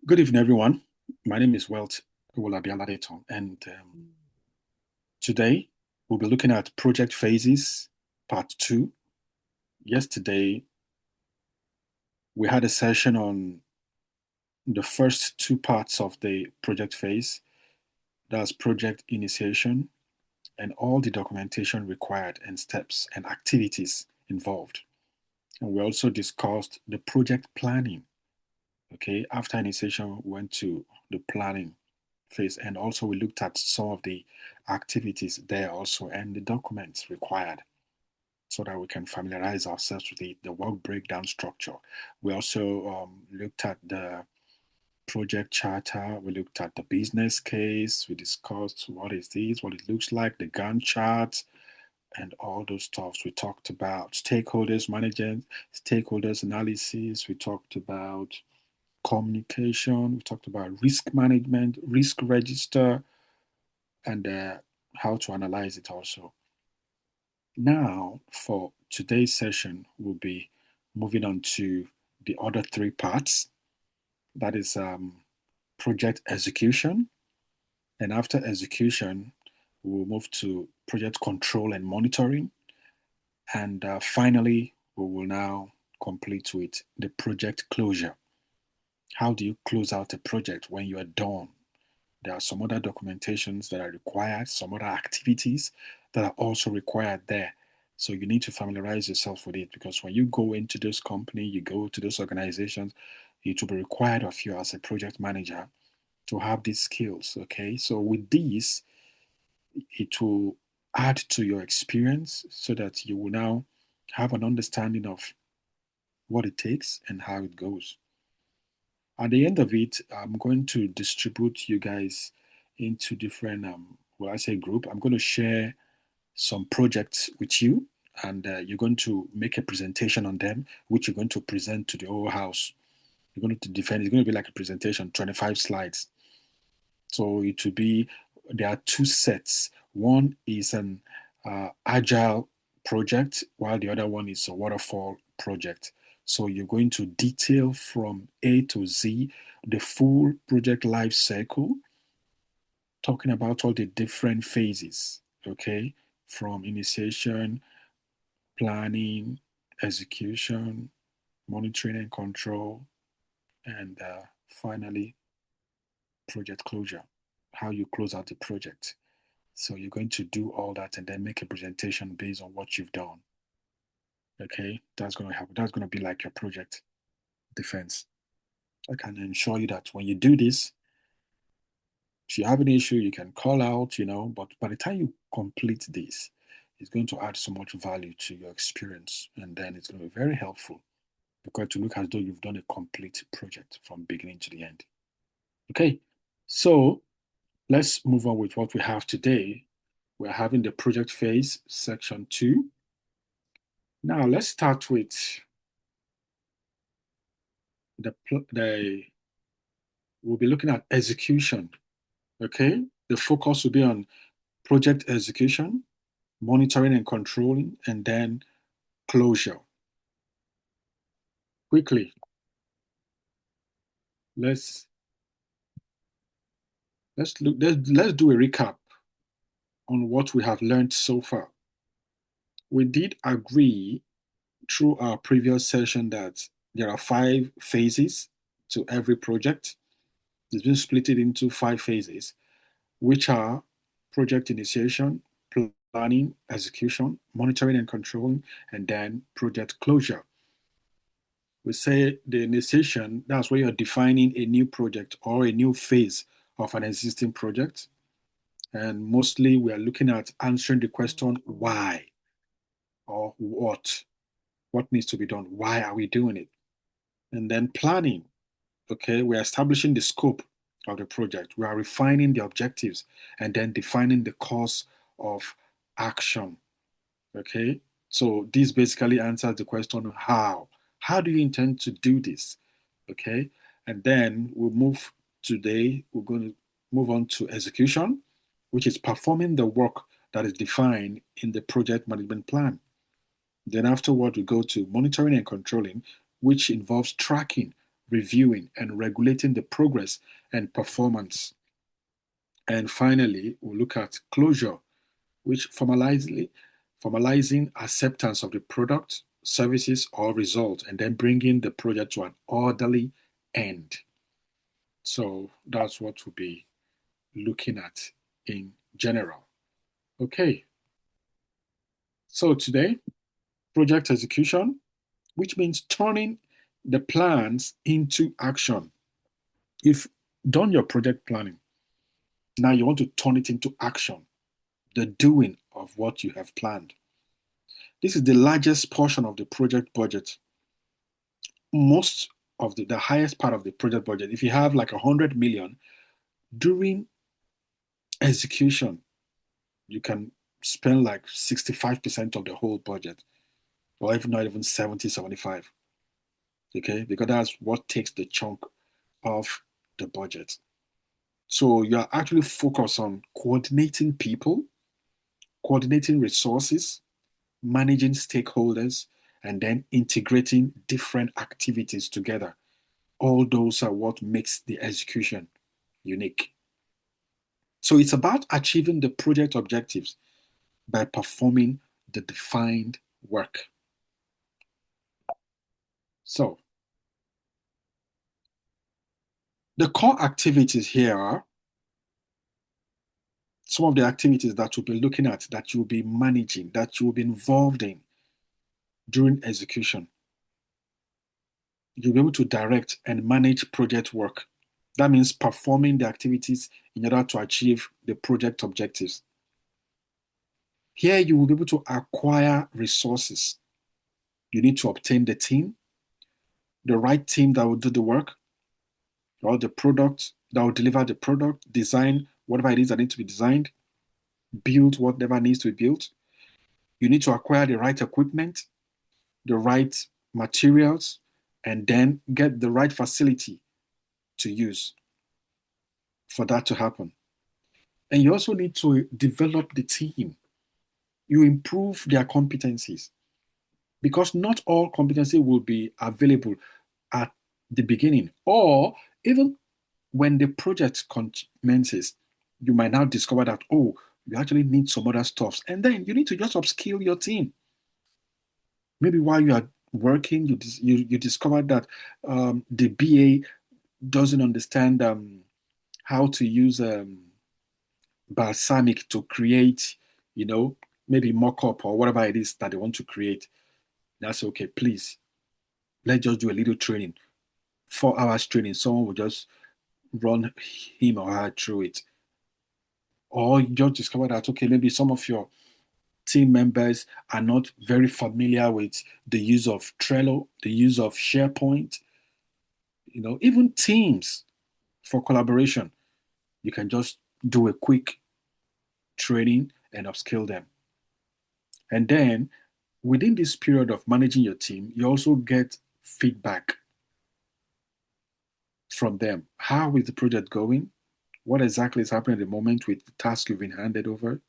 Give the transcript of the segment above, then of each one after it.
Good evening, everyone. My name is Welt Owolabi-Aladeton, and today we'll be looking at project phases, part two. Yesterday, we had a session on the first two parts of the project phase. That's project initiation and all the documentation required and steps and activities involved. And we also discussed the project planning. Okay, after initiation, we went to the planning phase, and also we looked at some of the activities there also and the documents required so that we can familiarize ourselves with the work breakdown structure. We also looked at the project charter, we looked at the business case, we discussed what is this, what it looks like, the Gantt chart, and all those stuffs. We talked about stakeholders management, stakeholders analysis, we talked about communication, we talked about risk management, risk register, and how to analyze it also. Now, for today's session, we'll be moving on to the other three parts. That is project execution. And after execution, we'll move to project control and monitoring. And finally, we will now complete with the project closure. How do you close out a project when you are done? There are some other documentations that are required, some other activities that are also required there. So you need to familiarize yourself with it, because when you go into this company, you go to those organizations, it will be required of you as a project manager to have these skills. Okay. So with these, it will add to your experience so that you will now have an understanding of what it takes and how it goes. At the end of it, I'm going to distribute you guys into different, well, I say group. I'm going to share some projects with you, and you're going to make a presentation on them, which you're going to present to the whole house. You're going to defend. It's going to be like a presentation, 25 slides. So it will be, there are two sets. One is an agile project, while the other one is a waterfall project. So you're going to detail from A to Z the full project life cycle, talking about all the different phases, okay, from initiation, planning, execution, monitoring and control, and finally, project closure, how you close out the project. So you're going to do all that and then make a presentation based on what you've done. Okay, that's going to happen. That's going to be like your project defense. I can ensure you that when you do this, if you have an issue, you can call out, but by the time you complete this, it's going to add so much value to your experience. And then it's going to be very helpful because to look as though you've done a complete project from beginning to the end. Okay, so let's move on with what we have today. We're having the project phase, section 2. Now let's start with we'll be looking at execution. Okay, the focus will be on project execution, monitoring and controlling, and then closure. Quickly, let's do a recap on what we have learned so far. We did agree through our previous session that there are 5 phases to every project. It's been split into 5 phases, which are project initiation, planning, execution, monitoring and controlling, and then project closure. We say the initiation, that's where you're defining a new project or a new phase of an existing project. And mostly we are looking at answering the question why or what needs to be done, why are we doing it? And then planning, okay, we're establishing the scope of the project, we are refining the objectives, and then defining the course of action. Okay, so this basically answers the question how. How do you intend to do this? Okay, and then we're going to move on to execution, which is performing the work that is defined in the project management plan. Then afterward, we go to monitoring and controlling, which involves tracking reviewing and regulating the progress and performance. And finally, we'll look at closure, which formalizing acceptance of the product, services, or result, and then bringing the project to an orderly end. So that's what we'll be looking at in general. Okay. So today, project execution, which means turning the plans into action. You've done your project planning. Now you want to turn it into action, the doing of what you have planned. This is the largest portion of the project budget. Most of the highest part of the project budget, if you have like 100 million, during execution, you can spend like 65% of the whole budget, or if not even 70, 75. Okay, because that's what takes the chunk of the budget. So you're actually focused on coordinating people, coordinating resources, managing stakeholders, and then integrating different activities together. All those are what makes the execution unique. So it's about achieving the project objectives by performing the defined work. So the core activities here are some of the activities that you'll be looking at, that you'll be managing, that you'll be involved in during execution. You'll be able to direct and manage project work. That means performing the activities in order to achieve the project objectives. Here, you will be able to acquire resources. You need to obtain the team, the right team that will do the work, or the product that will deliver the product, design whatever it is that needs to be designed, build whatever needs to be built. You need to acquire the right equipment, the right materials, and then get the right facility to use for that to happen. And you also need to develop the team. You improve their competencies, because not all competency will be available at the beginning, or even when the project commences, you might now discover that, oh, you actually need some other stuffs. And then you need to just upskill your team. Maybe while you are working, you discover that the BA doesn't understand how to use balsamic to create, maybe mock-up or whatever it is that they want to create. That's okay. Please, let's just do a little training. 4 hours training. Someone will just run him or her through it. Or you just discover that, okay, maybe some of your team members are not very familiar with the use of Trello, the use of SharePoint, even Teams for collaboration. You can just do a quick training and upskill them. And then within this period of managing your team, you also get feedback from them. How is the project going? What exactly is happening at the moment with the task you've been handed over?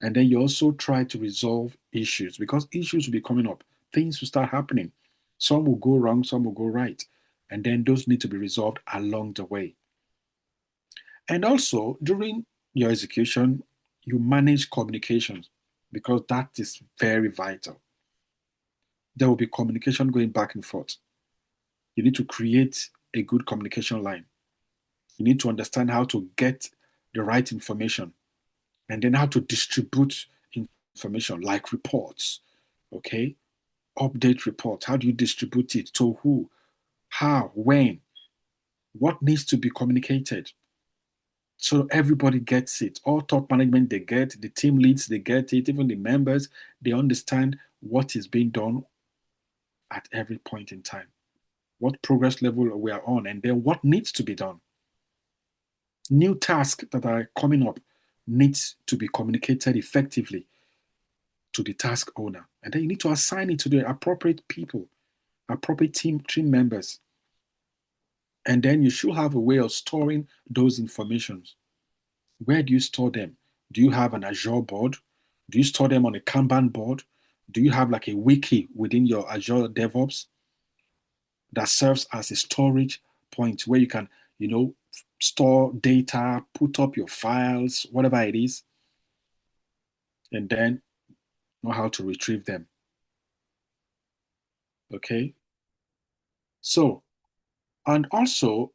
And then you also try to resolve issues, because issues will be coming up. Things will start happening. Some will go wrong, some will go right. And then those need to be resolved along the way. And also, during your execution, you manage communications, because that is very vital. There will be communication going back and forth. You need to create a good communication line. You need to understand how to get the right information, and then how to distribute information like reports, okay? Update reports. How do you distribute it? To who? How? When? What needs to be communicated? So everybody gets it. All top management, they get, the team leads, they get it, even the members, they understand what is being done at every point in time, what progress level we are on, and then what needs to be done. New tasks that are coming up needs to be communicated effectively to the task owner. And then you need to assign it to the appropriate people, appropriate team members. And then you should have a way of storing those informations. Where do you store them? Do you have an Azure board? Do you store them on a Kanban board? Do you have like a wiki within your Azure DevOps? that serves as a storage point where you can, store data, put up your files, whatever it is, and then know how to retrieve them. Okay. So, and also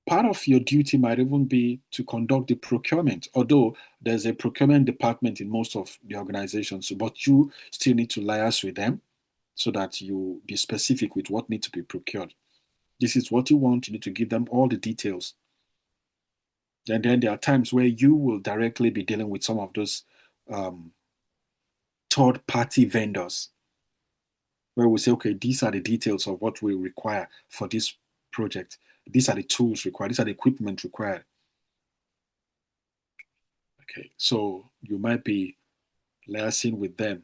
part of your duty might even be to conduct the procurement, although there's a procurement department in most of the organizations, but you still need to liaise with them so that you be specific with what needs to be procured. This is what you want. You need to give them all the details. And then there are times where you will directly be dealing with some of those um, third party vendors where we say, okay, these are the details of what we require for this project. These are the tools required. These are the equipment required. Okay, so you might be liaising with them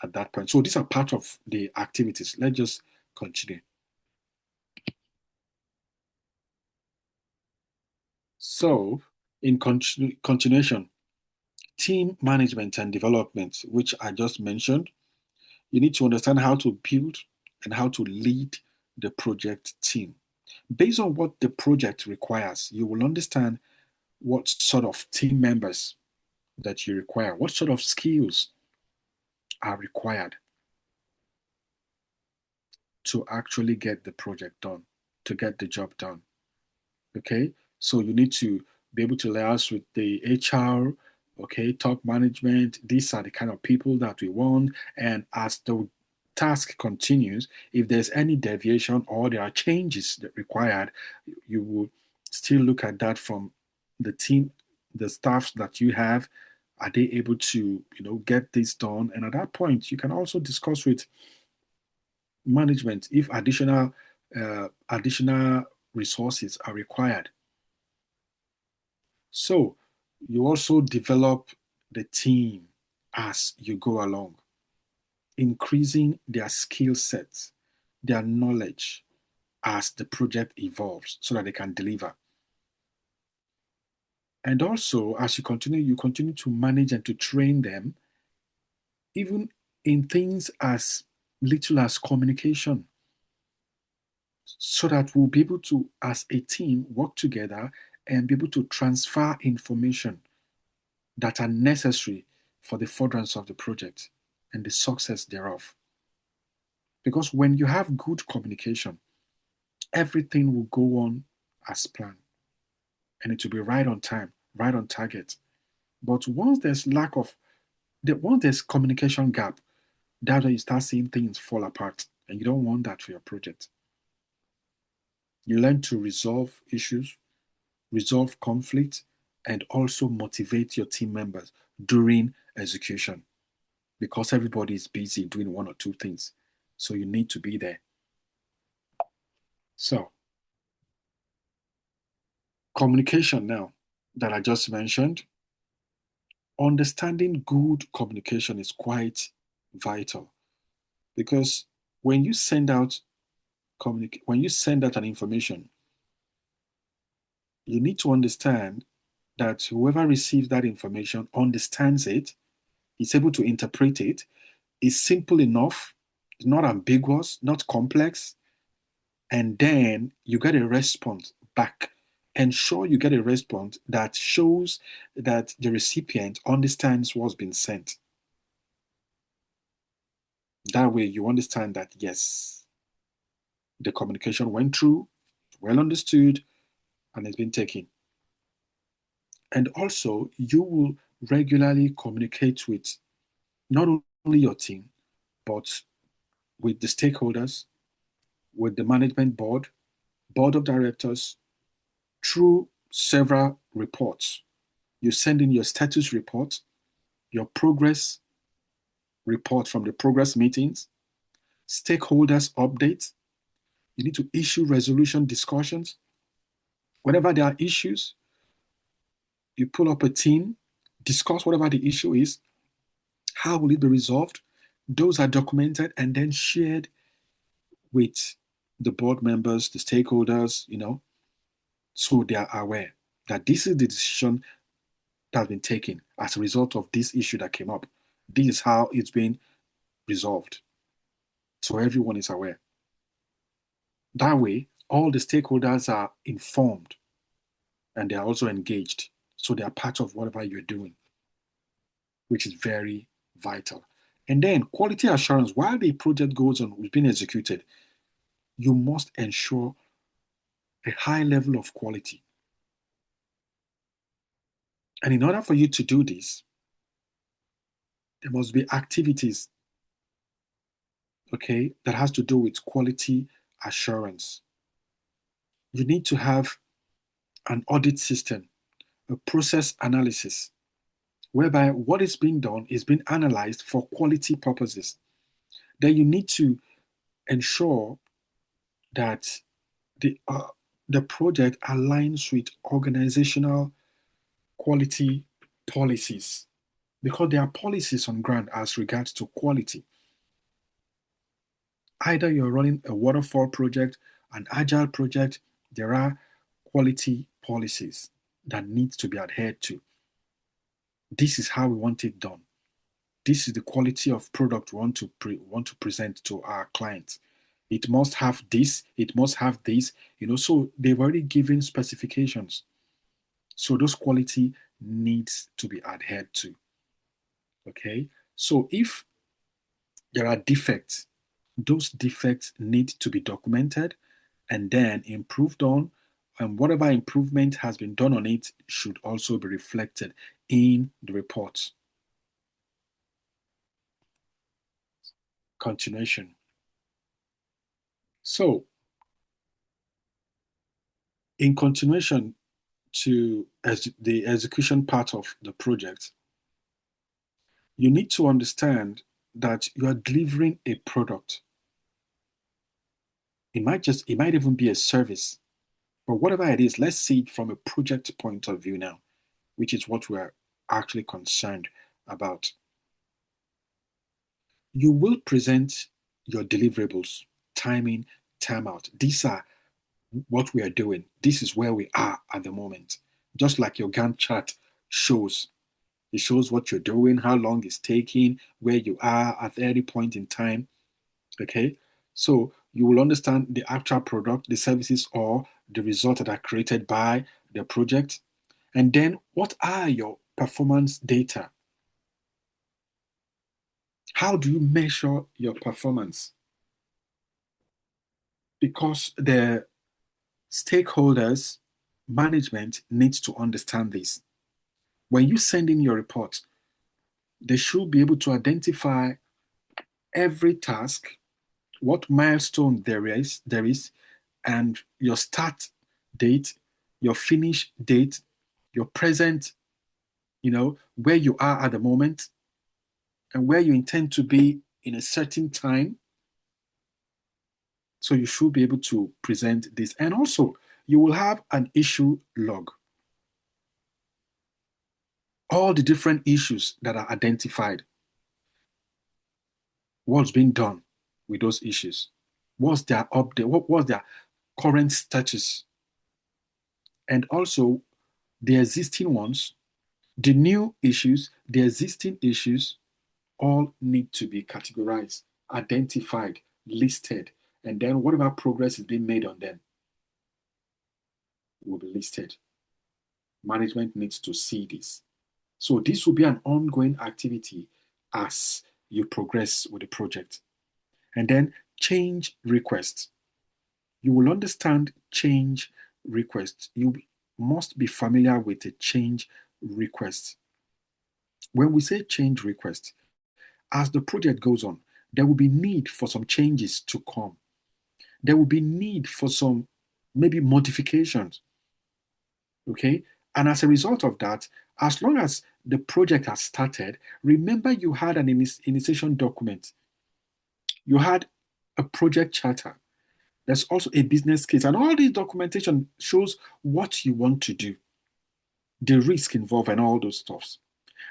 at that point. So these are part of the activities. Let's just continue. So, in continuation, team management and development, which I just mentioned, you need to understand how to build and how to lead the project team. Based on what the project requires, you will understand what sort of team members that you require, what sort of skills are required to actually get the project done, to get the job done. Okay, so you need to be able to liaise with the HR, okay, top management. These are the kind of people that we want. And as the task continues, if there's any deviation or there are changes that required, you will still look at that from the team, the staffs that you have. Are they able to, get this done? And at that point, you can also discuss with management if additional resources are required. So you also develop the team as you go along, increasing their skill sets, their knowledge as the project evolves so that they can deliver. And also, as you continue to manage and to train them, even in things as little as communication, so that we'll be able to, as a team, work together and be able to transfer information that are necessary for the furtherance of the project and the success thereof. Because when you have good communication, everything will go on as planned and it will be right on time, right on target. But once there's communication gap, that's where you start seeing things fall apart. And you don't want that for your project. You learn to resolve issues, resolve conflict, and also motivate your team members during execution because everybody is busy doing one or two things. So you need to be there. So, communication now that I just mentioned, understanding good communication is quite vital because when you send out when you send out an information, you need to understand that whoever receives that information understands it, is able to interpret it, is simple enough, not ambiguous, not complex, and then you get a response back. Ensure you get a response that shows that the recipient understands what's been sent. That way, you understand that yes, the communication went through, well understood, and it's been taken. And also, you will regularly communicate with not only your team, but with the stakeholders, with the management board, board of directors, through several reports. You send in your status report, your progress report from the progress meetings, stakeholders updates. You need to issue resolution discussions. Whenever there are issues, you pull up a team, discuss whatever the issue is, how will it be resolved. Those are documented and then shared with the board members, the stakeholders, so they are aware that this is the decision that has been taken as a result of this issue that came up. This is how it's been resolved. So everyone is aware. That way, all the stakeholders are informed and they are also engaged. So they are part of whatever you're doing, which is very vital. And then quality assurance, while the project goes on, is being executed, you must ensure a high level of quality. And in order for you to do this, there must be activities, okay, that has to do with quality assurance. You need to have an audit system, a process analysis, whereby what is being done is being analyzed for quality purposes. Then you need to ensure that the uh, the project aligns with organizational quality policies because there are policies on ground as regards to quality. Either you're running a waterfall project, an agile project, there are quality policies that need to be adhered to. This is how we want it done. This is the quality of product we want to present to our clients. It must have this, it must have this, so they've already given specifications. So those quality needs to be adhered to. Okay. So if there are defects, those defects need to be documented and then improved on, and whatever improvement has been done on it should also be reflected in the reports. Continuation. So, in continuation to the execution part of the project, you need to understand that you are delivering a product. It might even be a service, but whatever it is, let's see it from a project point of view now, which is what we're actually concerned about. You will present your deliverables, timing, timeout. These are what we are doing. This is where we are at the moment. Just like your Gantt chart shows. It shows what you're doing, how long it's taking, where you are at any point in time. Okay. So you will understand the actual product, the services, or the results that are created by the project. And then what are your performance data? How do you measure your performance? Because the stakeholders, management needs to understand this. When you send in your report, they should be able to identify every task, what milestone there is, and your start date, your finish date, your present, where you are at the moment, and where you intend to be in a certain time. So you should be able to present this. And also, you will have an issue log. All the different issues that are identified. What's being done with those issues? What's their update? What was their current status? And also the existing ones, the new issues, the existing issues, all need to be categorized, identified, listed, and then whatever progress is being made on them will be listed. Management needs to see this. So this will be an ongoing activity as you progress with the project. And then change requests. You will understand change requests. You must be familiar with a change request. When we say change request, as the project goes on, there will be need for some changes to come. There will be need for some maybe modifications. Okay. And as a result of that, as long as the project has started, remember you had an initiation document, you had a project charter, there's also a business case, and all this documentation shows what you want to do, the risk involved, and all those stuffs.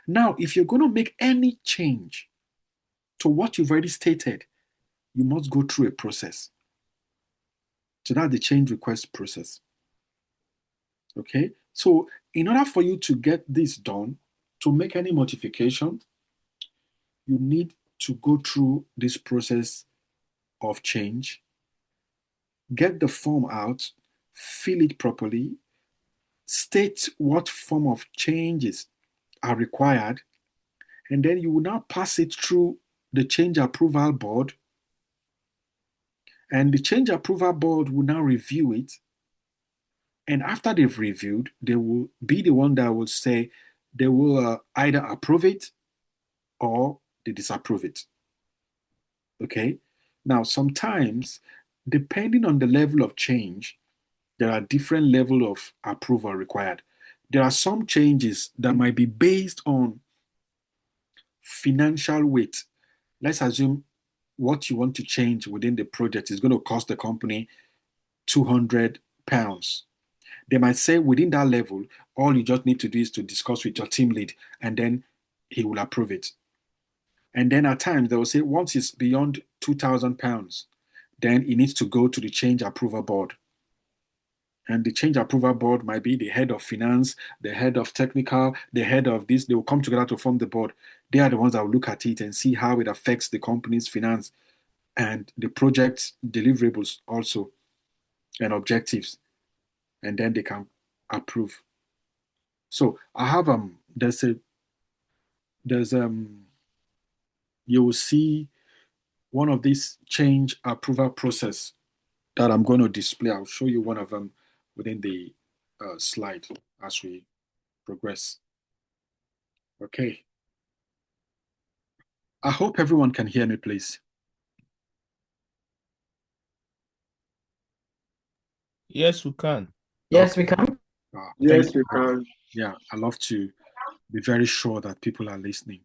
Now, if you're going to make any change to what you've already stated, you must go through a process. So that's the change request process. Okay. So in order for you to get this done, to make any modification, you need to go through this process of change. get the form out, fill it properly, state what form of changes are required, and then you will now pass it through the change approval board, and the change approval board will now review it. And after they've reviewed, they will be the one that will say they will either approve it or they disapprove it. Okay? Now, sometimes, depending on the level of change, there are different level of approval required. There are some changes that might be based on financial weight. Let's assume what you want to change within the project is going to cost the company £200. They might say within that level, all you just need to do is to discuss with your team lead, and then he will approve it. And then at times they will say once it's beyond £2,000, then it needs to go to the change approval board. And the change approval board might be the head of finance, the head of technical, the head of this. They will come together to form the board. They are the ones that will look at it and see how it affects the company's finance and the project's deliverables also and objectives. And then they can approve. So I have there's you will see one of these change approval process that I'm going to display. I'll show you one of them within the slide as we progress. Okay. I hope everyone can hear me, please. Yes, we can. Yes, we can. Yes, we can. Yeah, I love to be very sure that people are listening.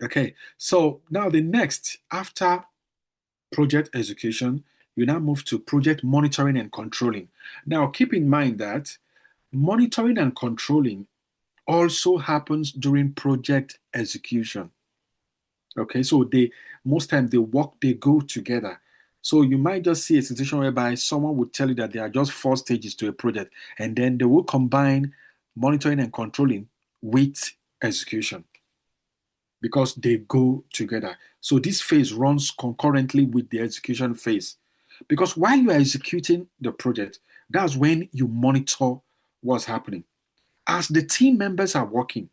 Okay, so now the next, after project execution, you now move to project monitoring and controlling. Now, keep in mind that monitoring and controlling also happens during project execution. Okay, so most times they go together. So you might just see a situation whereby someone would tell you that there are just 4 stages to a project, and then they will combine monitoring and controlling with execution because they go together. So this phase runs concurrently with the execution phase. Because while you are executing the project, that's when you monitor what's happening. As the team members are working,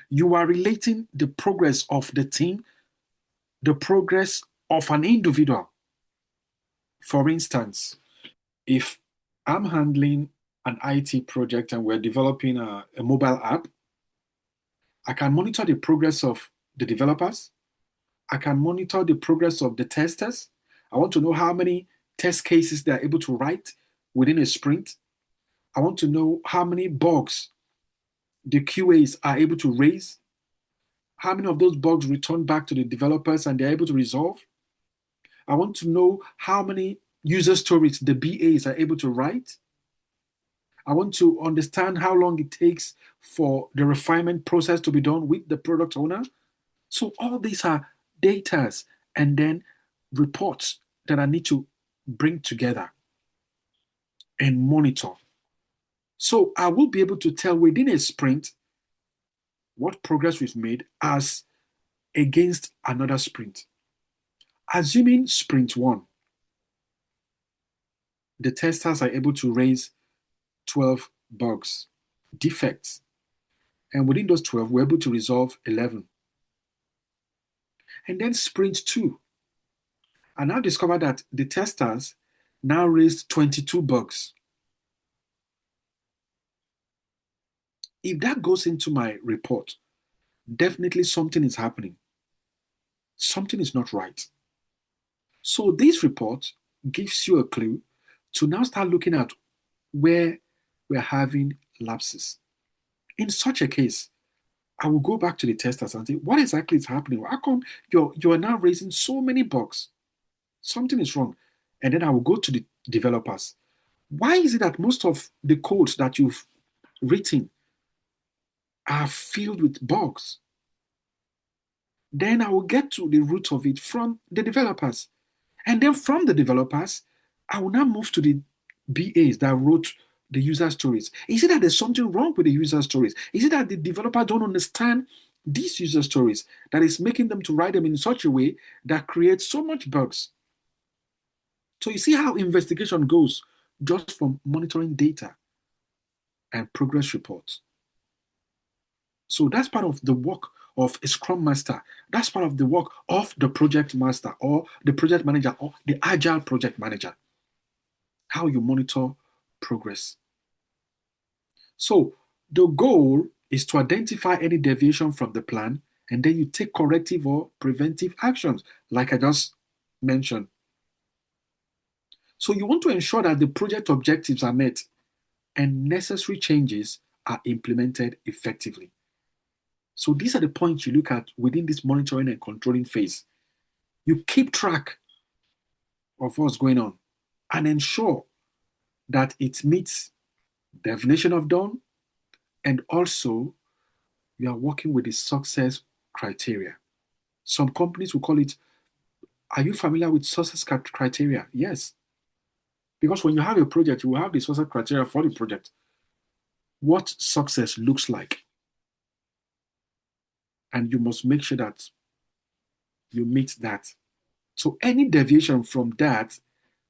you are relating the progress of the team, the progress of an individual. For instance, if I'm handling an IT project and we're developing a mobile app, I can monitor the progress of the developers. I can monitor the progress of the testers. I want to know how many test cases they're able to write within a sprint. I want to know how many bugs the QAs are able to raise, how many of those bugs return back to the developers and they're able to resolve. I want to know how many user stories the BAs are able to write. I want to understand how long it takes for the refinement process to be done with the product owner. So all these are datas and then reports that I need to bring together and monitor. So I will be able to tell within a sprint what progress we've made as against another sprint. Assuming sprint 1, the testers are able to raise 12 bugs, defects, and within those 12, we're able to resolve 11. And then sprint 2, I now discover that the testers now raised 22 bugs. If that goes into my report, definitely something is happening. Something is not right. So this report gives you a clue to now start looking at where we're having lapses. In such a case, I will go back to the testers and say, what exactly is happening? How come you are now raising so many bugs? Something is wrong. And then I will go to the developers. Why is it that most of the codes that you've written are filled with bugs? Then I will get to the root of it from the developers. And then from the developers, I will now move to the BAs that wrote the user stories. Is it that there's something wrong with the user stories? Is it that the developer don't understand these user stories that is making them to write them in such a way that creates so much bugs? So you see how investigation goes just from monitoring data and progress reports. So that's part of the work of a Scrum Master. That's part of the work of the project master or the project manager or the Agile project manager. How you monitor progress. So the goal is to identify any deviation from the plan, and then you take corrective or preventive actions, like I just mentioned. So you want to ensure that the project objectives are met and necessary changes are implemented effectively. So these are the points you look at within this monitoring and controlling phase. You keep track of what's going on and ensure that it meets definition of done, and also you are working with the success criteria. Some companies will call it, are you familiar with success criteria? Yes. Because when you have a project, you will have the success criteria for the project. What success looks like. And you must make sure that you meet that. So any deviation from that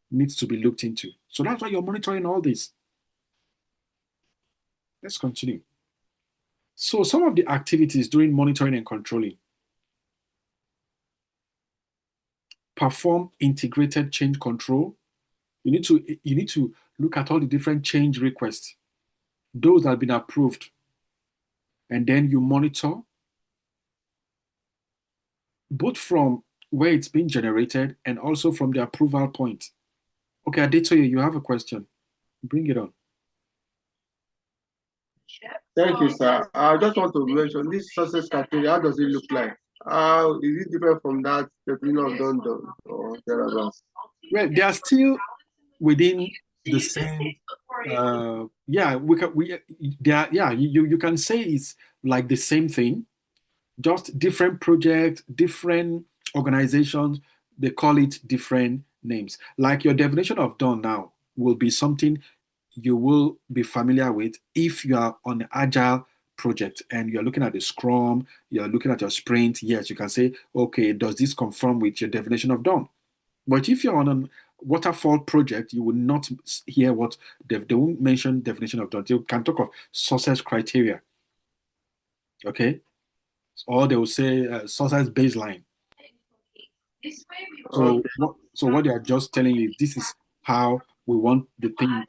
needs to be looked into. So that's why you're monitoring all this. Let's continue. So some of the activities during monitoring and controlling: perform integrated change control. You need to look at all the different change requests, those that have been approved, and then you monitor both from where it's been generated and also from the approval point. Okay, Adetoye, you have a question. Bring it on. Thank you, sir. I just want to mention this success criteria. How does it look like? How is it different from that definition of done or thereabouts? Well, they are still within the same. Yeah, they are. Yeah, you can say it's like the same thing, just different projects, different organizations. They call it different names. Like your definition of done now will be something you will be familiar with if you are on an agile project and you're looking at the scrum, you're looking at your sprint. Yes, you can say, okay, does this conform with your definition of done? But if you're on a waterfall project, you will not hear what they won't mention definition of done. They can talk of success criteria. Okay, or they will say success baseline. So, what they are just telling you, this is how we want the thing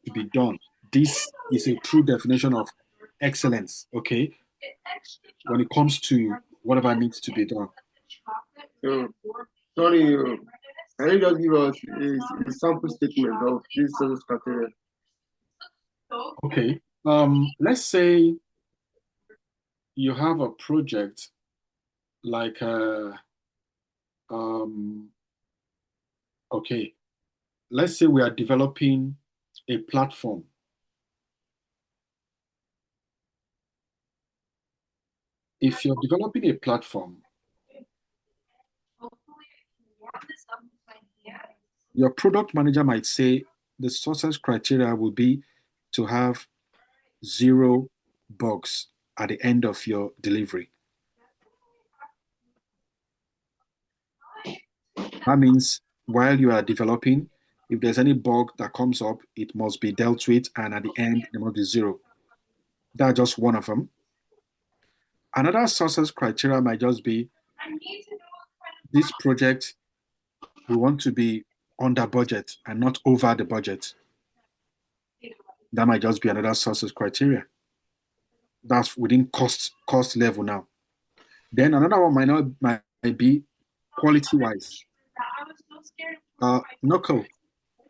to be done. This is a true definition of excellence, okay, when it comes to whatever needs to be done. So, sorry, can you just give us a sample statement of this success criteria? Okay, let's say you have a project like okay, let's say we are developing a platform. If you're developing a platform, your product manager might say the success criteria will be to have 0 bugs at the end of your delivery. That means while you are developing, if there's any bug that comes up, it must be dealt with, and at the end, there must be 0. That's just one of them. Another success criteria might just be this project, we want to be under budget and not over the budget. That might just be another success criteria. That's within cost level now. Then another one might be quality wise. Noko,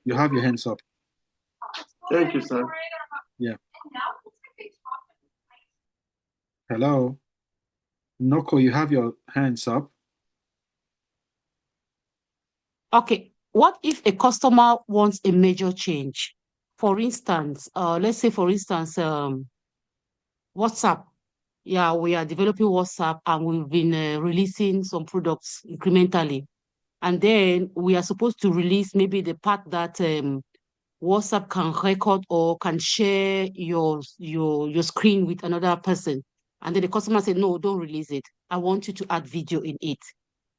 you have your hands up. Thank you, sir. Yeah. Hello. Noko, you have your hands up. Okay. What if a customer wants a major change? For instance, let's say, for instance, WhatsApp. Yeah, we are developing WhatsApp and we've been releasing some products incrementally. And then we are supposed to release maybe the part that WhatsApp can record or can share your screen with another person. And then the customer said, no, don't release it. I want you to add video in it.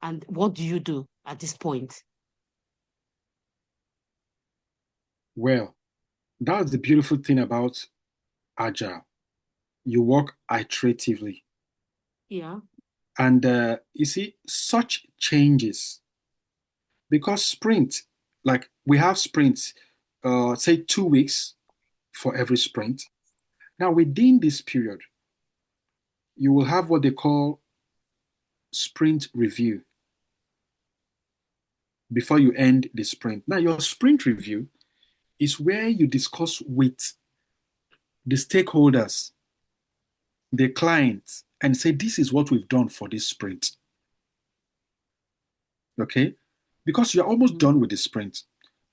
And what do you do at this point? Well, that's the beautiful thing about Agile. You work iteratively. Yeah. And you see, such changes, because sprint, like we have sprints, say 2 weeks for every sprint. Now, within this period, you will have what they call sprint review before you end the sprint. Now, your sprint review is where you discuss with the stakeholders, the clients, and say, this is what we've done for this sprint. Okay? Because you're almost done with the sprint.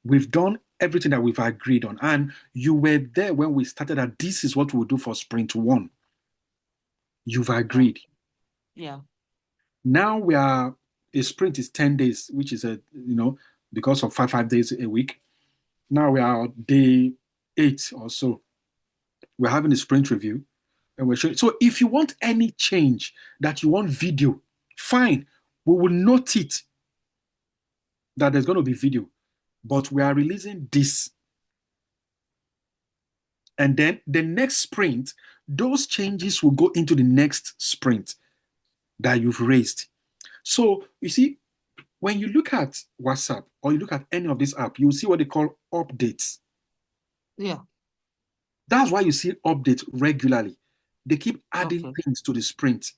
We've done everything that we've agreed on. And you were there when we started that this is what we'll do for sprint 1. You've agreed. Yeah. Now a sprint is 10 days, which is because of five days a week. Now we are day 8 or so. We're having a sprint review and we're showing. So if you want any change that you want video, fine. We will note it that there's going to be video, but we are releasing this. And then the next sprint, those changes will go into the next sprint that you've raised. So you see, when you look at WhatsApp or you look at any of these apps, you'll see what they call updates. Yeah. That's why you see updates regularly. They keep adding things to the sprint.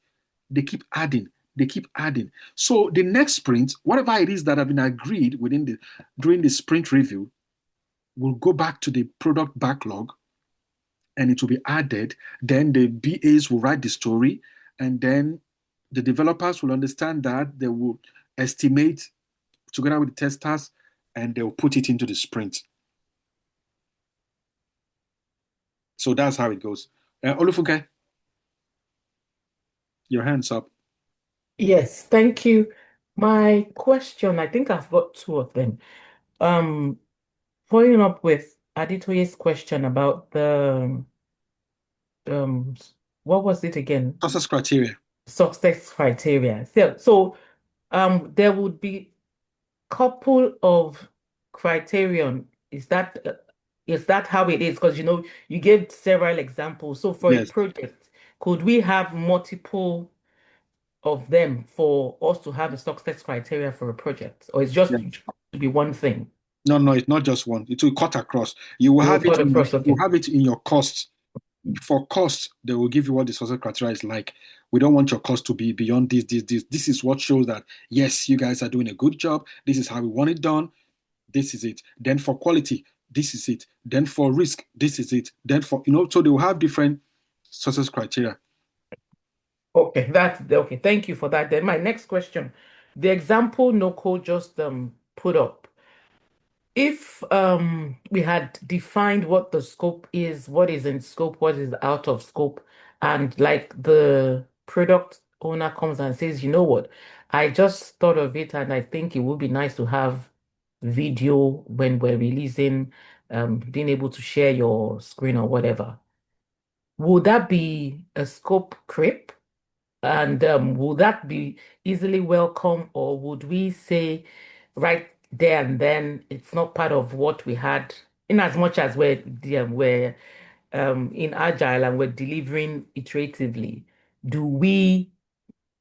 They keep adding. They keep adding. So the next sprint, whatever it is that have been agreed during the sprint review, will go back to the product backlog and it will be added. Then the BAs will write the story, and then the developers will understand that. They will estimate together with the testers, and they will put it into the sprint. So that's how it goes. Olufunke, your hands up. Yes, thank you. My question, I think I've got 2 of them. Following up with Aditoye's question about the what was it again? Success criteria. Success criteria. So there would be couple of criterion. Is that how it is? Because you gave several examples. So for a Yes. project, could we have multiple of them for us to have a success criteria for a project, or it's just to be one thing? No, it's not just one. It will cut across. You will have it. You will have it in your costs. For cost, they will give you what the success criteria is like. We don't want your cost to be beyond this. This is what shows that yes, you guys are doing a good job. This is how we want it done. This is it. Then for quality, this is it. Then for risk, this is it. Then for so they will have different success criteria. Okay, okay. Thank you for that. Then my next question, the example Noko just put up. If we had defined what the scope is, what is in scope, what is out of scope, and like the product owner comes and says, you know what, I just thought of it and I think it would be nice to have video when we're releasing, being able to share your screen or whatever. Would that be a scope creep? And would that be easily welcome, or would we say right there and then it's not part of what we had, in as much as we're in Agile and we're delivering iteratively? Do we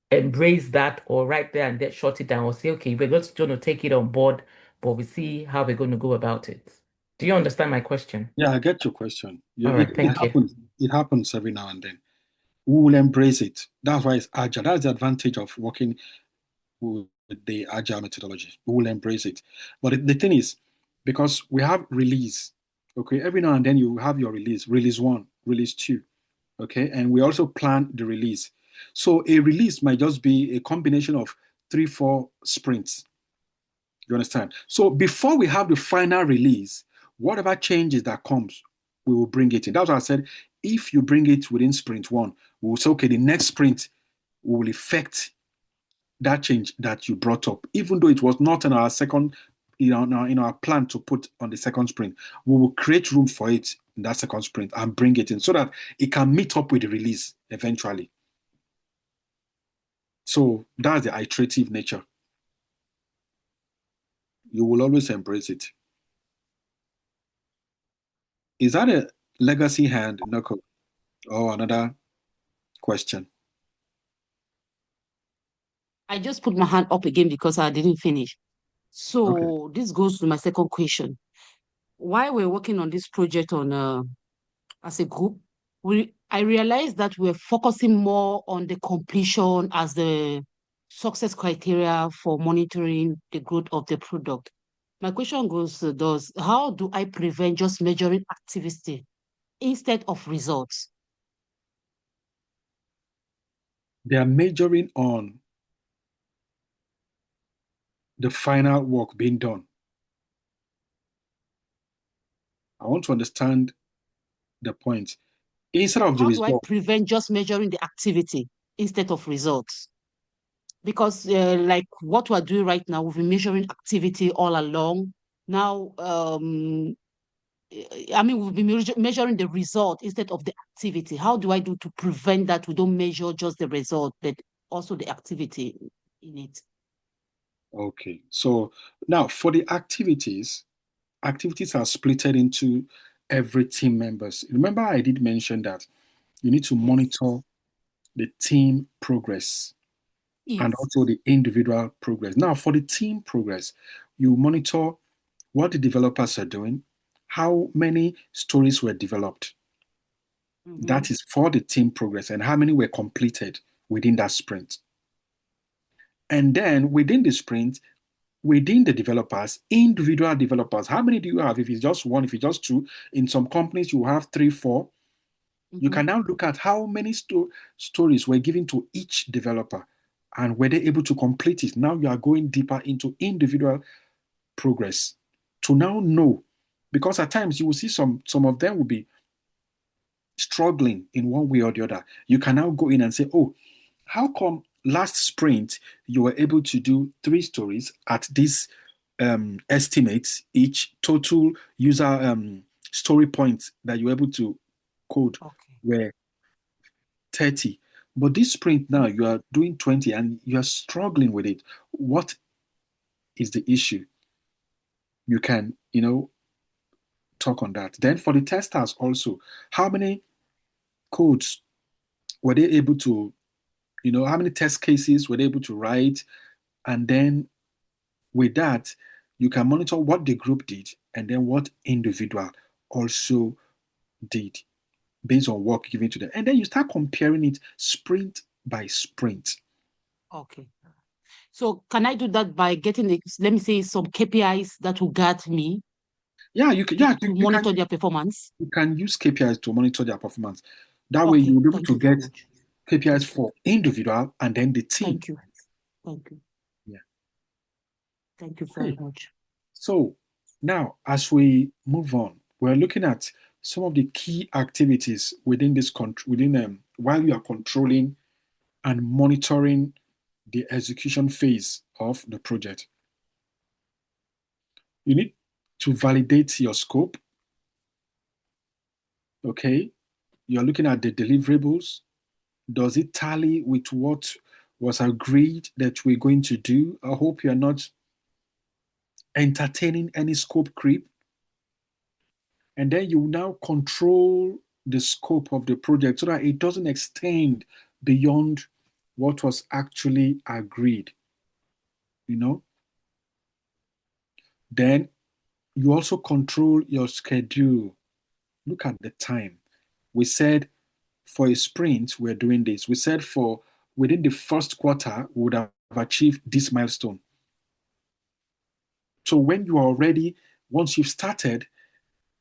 embrace that, or right there and then shut it down, or say, okay, we're just going to take it on board, but we see how we're going to go about it? Do you understand my question? Yeah, I get your question. All right, thank you. It happens every now and then. We will embrace it. That's why it's Agile. That's the advantage of working with the Agile methodology. We will embrace it. But the thing is, because we have release, okay, every now and then you have your release 1, release 2, okay, and we also plan the release. So a release might just be a combination of 3-4 sprints. You understand? So before we have the final release, whatever changes that comes, we will bring it in. That's why I said, if you bring it within sprint 1, we will say, okay, the next sprint will effect that change that you brought up, even though it was not in our second, in our plan to put on the second sprint. We will create room for it in that second sprint and bring it in so that it can meet up with the release eventually. So that's the iterative nature. You will always embrace it. Is that a legacy hand, Noko? Or another question? I just put my hand up again because I didn't finish. Okay. So this goes to my second question. While we're working on this project as a group, I realized that we're focusing more on the completion as the success criteria for monitoring the growth of the product. My question goes to those, how do I prevent just measuring activity instead of results? They are majoring on the final work being done. I want to understand the point. Instead of the How do I result, prevent just measuring the activity instead of results? Because like what we're doing right now, we've been measuring activity all along. Now, I mean, we've been measuring the result instead of the activity. How do I do to prevent that we don't measure just the result, but also the activity in it? okay. So now for the activities are splitted into every team members. Remember, I did mention that you need to Yes. monitor the team progress and Yes. also the individual progress. Now, for the team progress, you monitor what the developers are doing, how many stories were developed. That is for the team progress, and how many were completed within that sprint. And then within the sprint, within the developers, individual developers, how many do you have? If it's just one, if it's just two, in some companies you have three, four. You can now look at how many stories were given to each developer and were they able to complete it. Now you are going deeper into individual progress to now know, because at times you will see some of them will be struggling in one way or the other. You can now go in and say, oh, how come last sprint you were able to do 3 stories at this estimates each total user story points that you were able to code Okay. were 30. But this sprint now you are doing 20 and you are struggling with it. What is the issue? You can, talk on that. Then for the testers also, how many codes were they able to, how many test cases were they able to write? And then with that, you can monitor what the group did and then what individual also did based on work given to them. And then you start comparing it sprint by sprint. Okay. So can I do that by getting, let me say, some KPIs that will guide me Yeah, you can. to monitor their performance? You can use KPIs to monitor their performance. That way, Okay. you'll be able Thank to you very get much. KPIs Thank you. for individual and then the team. Thank you. Thank you. Yeah. Thank you Okay. very much. So now, as we move on, we're looking at some of the key activities within this while you are controlling and monitoring the execution phase of the project. You need to validate your scope. Okay. You're looking at the deliverables. Does it tally with what was agreed that we're going to do? I hope you're not entertaining any scope creep. And then you now control the scope of the project so that it doesn't extend beyond what was actually agreed. Then you also control your schedule. Look at the time. We said for a sprint, we're doing this. We said for within the first quarter, we would have achieved this milestone. So when you are already, once you've started,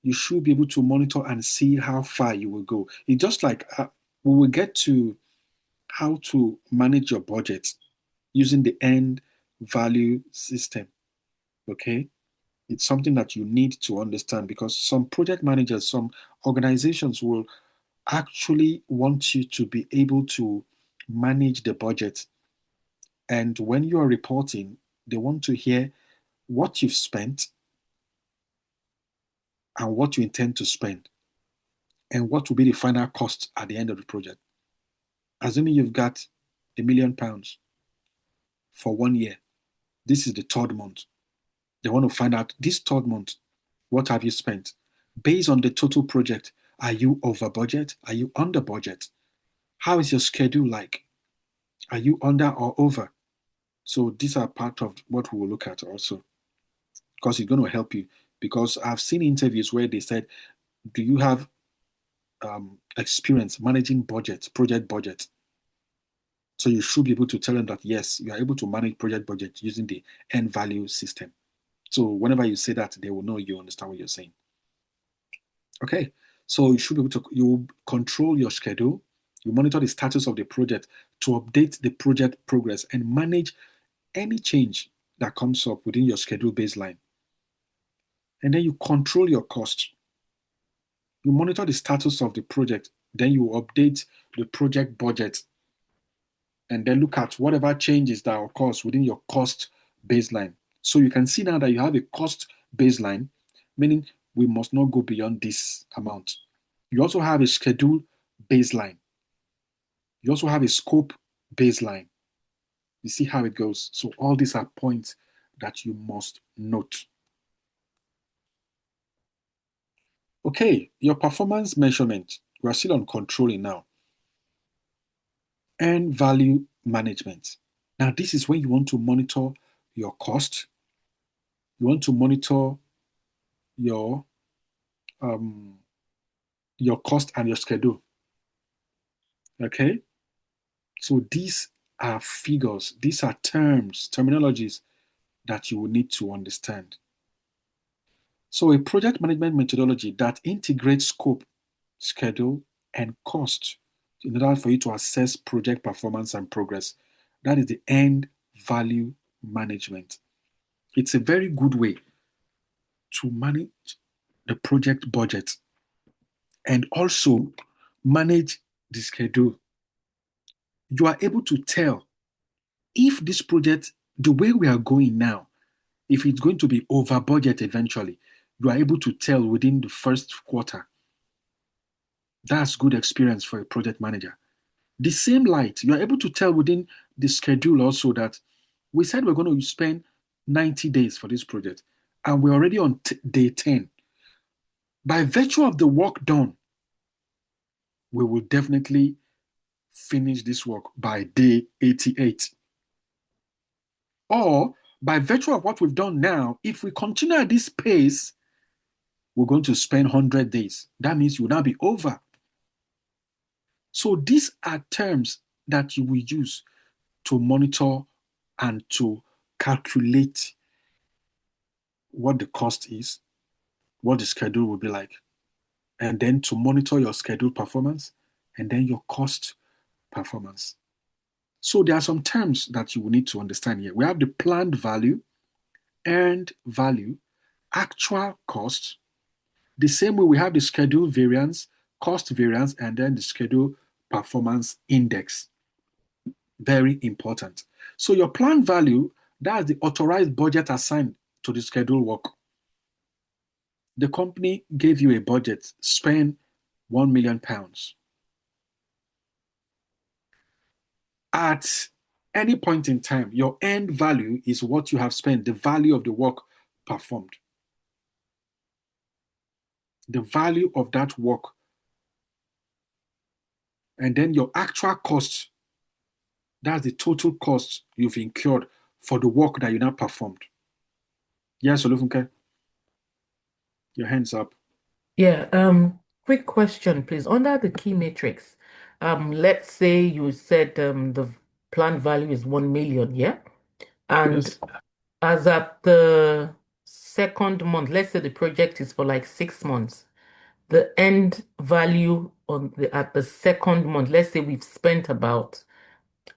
you should be able to monitor and see how far you will go. It's just like we will get to how to manage your budget using the end value system. Okay. It's something that you need to understand because some project managers, some organizations will actually want you to be able to manage the budget. And when you are reporting, they want to hear what you've spent and what you intend to spend and what will be the final cost at the end of the project. Assuming you've got £1 million for 1 year, this is the third month. They want to find out this third month, what have you spent? based on the total project. Are you over budget? Are you under budget? How is your schedule like? Are you under or over? So these are part of what we will look at also, because it's going to help you. Because I've seen interviews where they said, do you have experience managing budget, project budget? So you should be able to tell them that, yes, you are able to manage project budget using the end value system. So whenever you say that, they will know you understand what you're saying. Okay, so you should be able to, you control your schedule, you monitor the status of the project to update the project progress and manage any change that comes up within your schedule baseline. And then you control your cost. You monitor the status of the project, then you update the project budget, and then look at whatever changes that occurs within your cost baseline. So you can see now that you have a cost baseline, meaning we must not go beyond this amount. You also have a schedule baseline. You also have a scope baseline. You see how it goes. So all these are points that you must note. Okay, your performance measurement. We're still on controlling now. And value management. Now, this is when you want to monitor your cost. You want to monitor your cost and your schedule. Okay? So these are figures, these are terms, terminologies that you will need to understand. So a project management methodology that integrates scope, schedule, and cost in order for you to assess project performance and progress. That is the end value management. It's a very good way to manage the project budget and also manage the schedule. You are able to tell if this project, the way we are going now, if it's going to be over budget eventually, you are able to tell within the first quarter. That's good experience for a project manager. The same light, you are able to tell within the schedule also that we said we're going to spend 90 days for this project, and we're already on day 10. By virtue of the work done, we will definitely finish this work by day 88. Or by virtue of what we've done now, if we continue at this pace, we're going to spend 100 days. That means you will now be over. So these are terms that you will use to monitor and to calculate what the cost is, what the schedule will be like, and then to monitor your schedule performance and then your cost performance. So there are some terms that you will need to understand here. We have the planned value, earned value, actual cost. The same way we have the schedule variance, cost variance, and then the schedule performance index. Very important. So your planned value, that's the authorized budget assigned to the schedule work. The company gave you a budget, spend £1 million. At any point in time, your end value is what you have spent, the value of the work performed. The value of that work. And then your actual cost, that's the total cost you've incurred for the work that you now performed. Yes, Olufunke? Your hands up. Yeah, quick question, please. Under the key matrix, let's say you said the planned value is 1 million, yeah? And Yes. as at the second month, let's say the project is for like 6 months, the end value at the second month, let's say we've spent about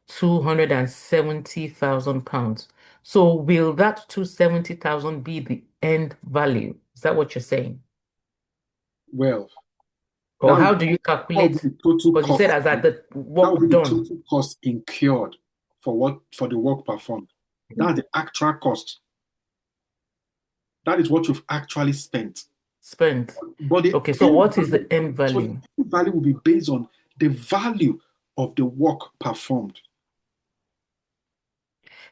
£270,000. So will that 270,000 be the end value? Is that what you're saying? Well, Or how would do you that would calculate? be the total Because you cost. said as at the That would work be the done. total cost incurred for the work performed. That's the actual cost. That is what you've actually spent. Spent. But Okay, so what is the end So the value? end value will be based on the value of the work performed.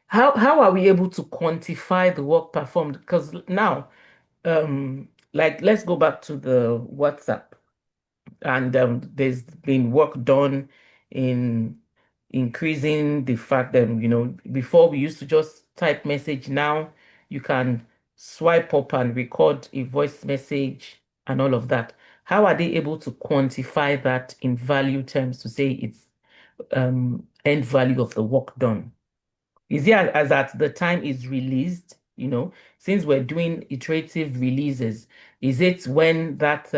How are we able to quantify the work performed? Because now, like, let's go back to the WhatsApp. And there's been work done in increasing the fact that, before we used to just type message. Now you can swipe up and record a voice message and all of that. How are they able to quantify that in value terms to say it's end value of the work done? Is it as at the time is released, since we're doing iterative releases, is it when that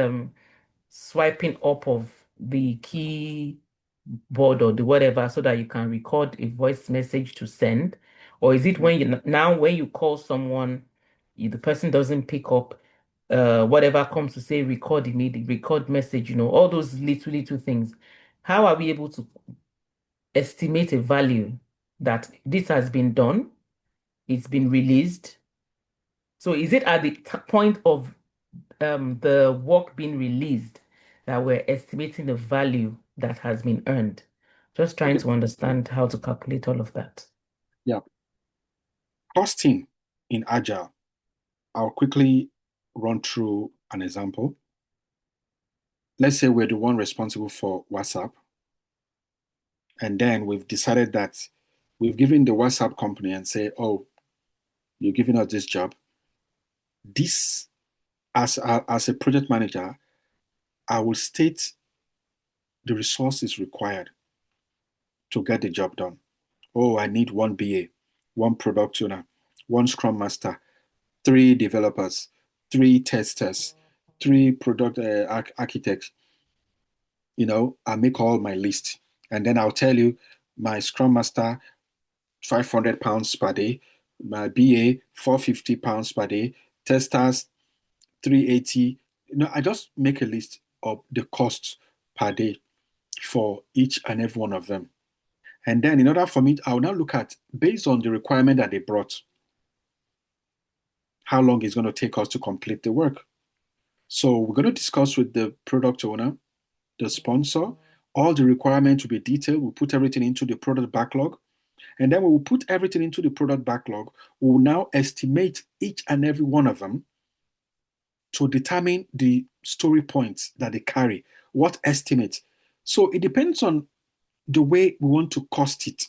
swiping up of the keyboard or the whatever so that you can record a voice message to send? Or is it when when you call someone, the person doesn't pick up, whatever comes to say record immediately, record message, all those little things. How are we able to estimate a value that this has been done, it's been released? So is it at the point of the work being released that we're estimating the value that has been earned? Just trying to understand how to calculate all of that. Yeah. Costing in Agile. I'll quickly run through an example. Let's say we're the one responsible for WhatsApp. And then we've decided that we've given the WhatsApp company and say, oh, you're giving us this job. This, as a project manager, I will state the resources required to get the job done. Oh, I need one BA, one product owner, one Scrum Master, 3 developers, 3 testers, 3 product architects. I make all my list. And then I'll tell you my Scrum Master, £500 per day, my BA, £450 per day, testers, 380. I just make a list of the costs per day for each and every one of them. And then in order for me, I'll now look at, based on the requirement that they brought, how long it's going to take us to complete the work. So we're going to discuss with the product owner, the sponsor, all the requirements will be detailed. We'll put everything into the product backlog. And then we will put everything into the product backlog. We will now estimate each and every one of them to determine the story points that they carry, what estimate. So it depends on the way we want to cost it.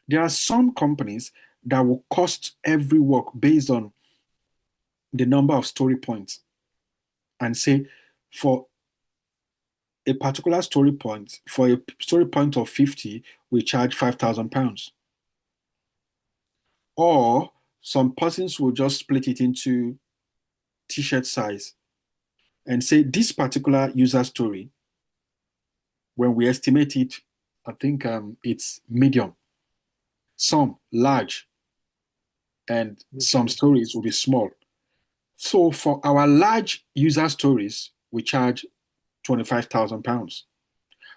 There are some companies that will cost every work based on the number of story points and say for a particular story point, for a story point of 50, we charge £5,000. Or some persons will just split it into t-shirt size and say this particular user story, when we estimate it, I think it's medium, some large, and some stories will be small. So for our large user stories, we charge £25,000.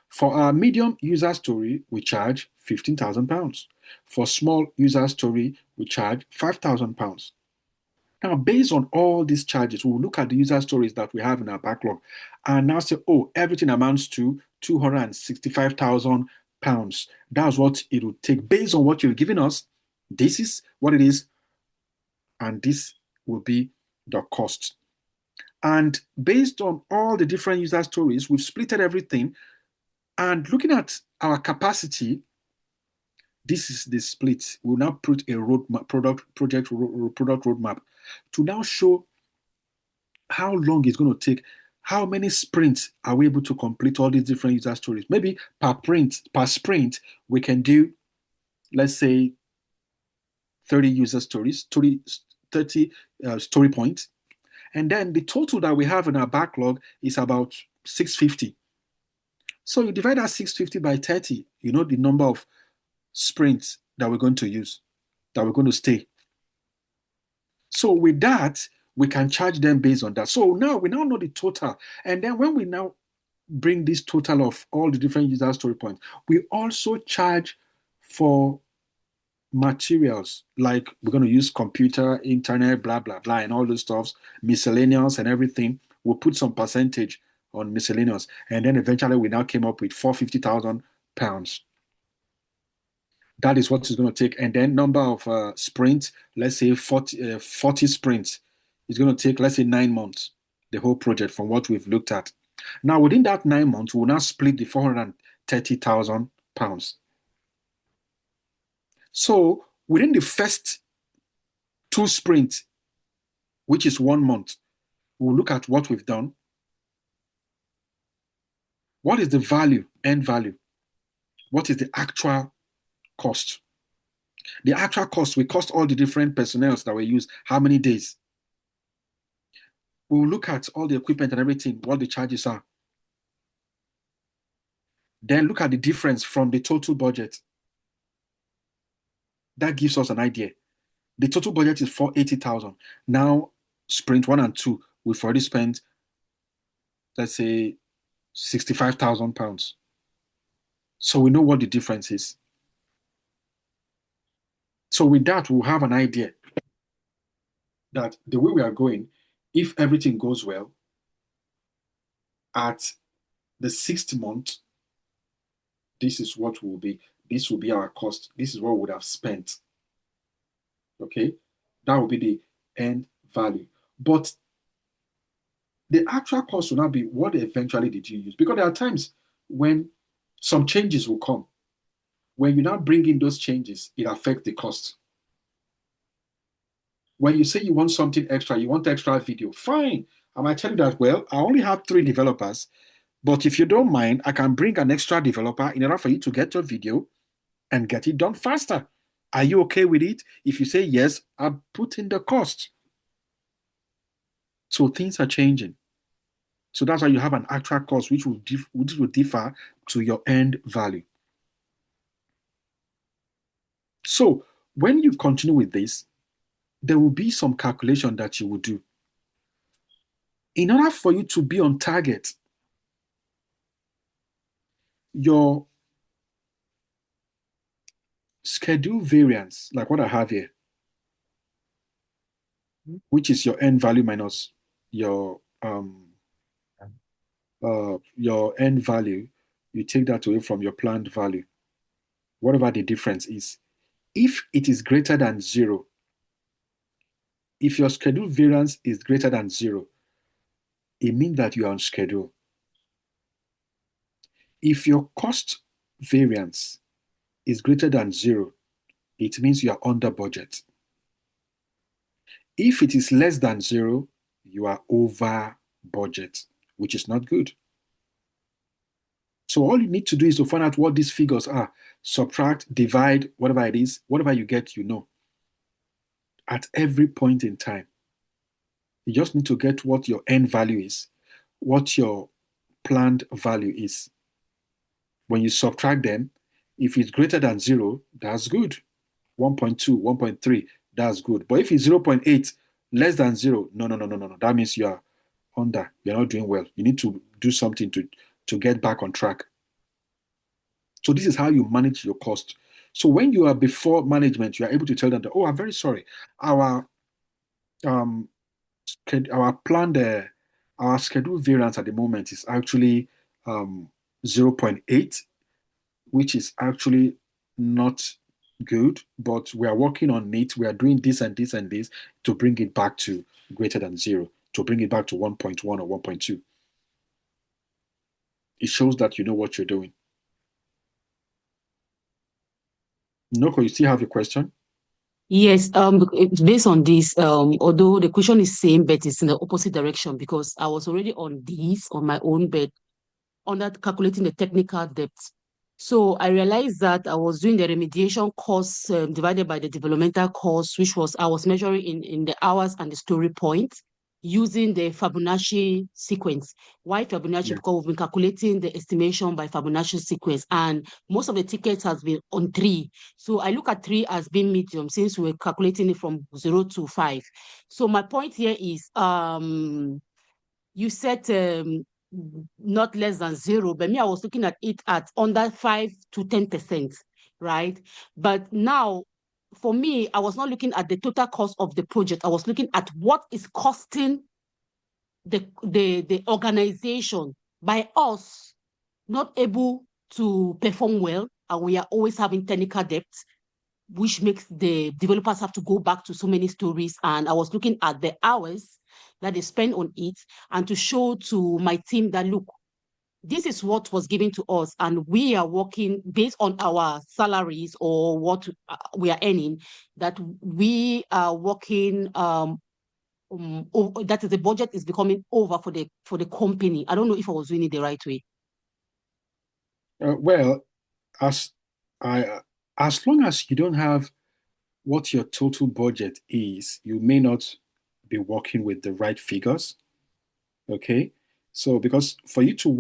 For our medium user story, we charge £15,000. For small user story, we charge £5,000. Now, based on all these charges, we'll look at the user stories that we have in our backlog and now say, oh, everything amounts to £265,000. That's what it will take based on what you're giving us. This is what it is, and this will be the cost. And based on all the different user stories, we've splitted everything. And looking at our capacity, this is the split. We'll now put a product roadmap to now show how long it's going to take, how many sprints are we able to complete all these different user stories. Maybe per sprint, we can do, let's say, 30 user stories, 30 story points. And then the total that we have in our backlog is about 650. So you divide that 650 by 30, the number of sprints that we're going to use, that we're going to stay. So with that, we can charge them based on that. So now we know the total. And then when we now bring this total of all the different user story points, we also charge for materials, like we're going to use computer, internet, blah, blah, blah, and all those stuffs, miscellaneous and everything. We'll put some percentage on miscellaneous. And then eventually we now came up with £450,000. That is what it's going to take. And then number of sprints, let's say 40 sprints. It's going to take, let's say, 9 months. the whole project from what we've looked at. Now, within that 9 months, we'll now split the £430,000. So within the first 2 sprints, which is 1 month, we'll look at what we've done. What is the value, end value? What is the actual cost? The actual cost, we cost all the different personnel that we use, how many days? We'll look at all the equipment and everything, what the charges are. Then look at the difference from the total budget. That gives us an idea. The total budget is 480,000. Now, sprint 1 and 2, we've already spent, let's say, £65,000. So we know what the difference is. So with that, we'll have an idea that the way we are going, if everything goes well, at the 6th month, this is what will be. This will be our cost. This is what we would have spent. Okay? That will be the end value. But the actual cost will not be what eventually did you use. Because there are times when some changes will come. When you now bring in those changes, it affects the cost. When you say you want something extra, you want extra video, fine. I might tell you that, well, I only have 3 developers, but if you don't mind, I can bring an extra developer in order for you to get your video and get it done faster. Are you okay with it? If you say yes, I'll put in the cost. So things are changing. So that's why you have an actual cost, which will differ to your end value. So when you continue with this, there will be some calculation that you will do. In order for you to be on target, your schedule variance, like what I have here, which is your end value minus your end value, you take that away from your planned value, whatever the difference is. If it is greater than 0, if your schedule variance is greater than 0, it means that you are on schedule. If your cost variance is greater than 0, it means you are under budget. If it is less than 0, you are over budget, which is not good. So all you need to do is to find out what these figures are. Subtract, divide, whatever it is, whatever you get, you know. At every point in time, you just need to get what your end value is, what your planned value is. When you subtract them, if it's greater than 0, that's good. 1.2, 1.3, that's good. But if it's 0.8, less than 0, no. That means you are under. You're not doing well. You need to do something to get back on track. So this is how you manage your cost. So when you are before management, you are able to tell them that, oh, I'm very sorry. Our planned, our schedule variance at the moment is actually 0.8, which is actually not good, but we are working on it. We are doing this and this and this to bring it back to greater than 0, to bring it back to 1.1 or 1.2. It shows that you know what you're doing. Noko, you still have a question? Yes, it's based on this, although the question is same, but it's in the opposite direction because I was already on this on my own, but on that calculating the technical depth. So I realized that I was doing the remediation costs divided by the developmental costs, which was I was measuring in the hours and the story points using the Fibonacci sequence. Why Fibonacci? Yeah. Because we've been calculating the estimation by Fibonacci sequence, and most of the tickets has been on 3. So I look at 3 as being medium since we're calculating it from 0 to 5. So my point here is you said not less than 0, but me, I was looking at it at under 5 to 10%, right? But now, for me, I was not looking at the total cost of the project. I was looking at what is costing the organization by us not able to perform well, and we are always having technical debt, which makes the developers have to go back to so many stories. And I was looking at the hours that they spend on it, and to show to my team that, look, this is what was given to us, and we are working based on our salaries or what we are earning, that we are working, that is, the budget is becoming over for the company. I don't know if I was doing it the right way. Well, as long as you don't have what your total budget is, you may not be working with the right figures. Okay, so because for you to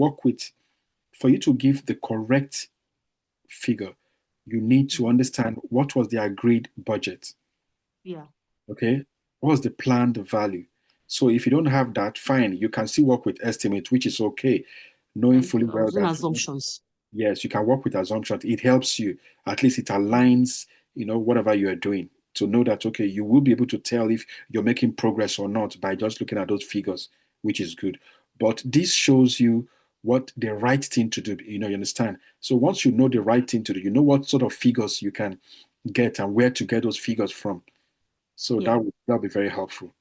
give the correct figure, you need to understand what was the agreed budget. Yeah. Okay, what was the planned value? So if you don't have that, fine, you can still work with estimate, which is okay, knowing fully well that assumptions. Yes, you can work with assumptions. It helps you, at least it aligns, whatever you are doing, to know that, okay, you will be able to tell if you're making progress or not by just looking at those figures, which is good. But this shows you what the right thing to do, you understand? So once you know the right thing to do, you know what sort of figures you can get and where to get those figures from. So Yeah. that'll be very helpful.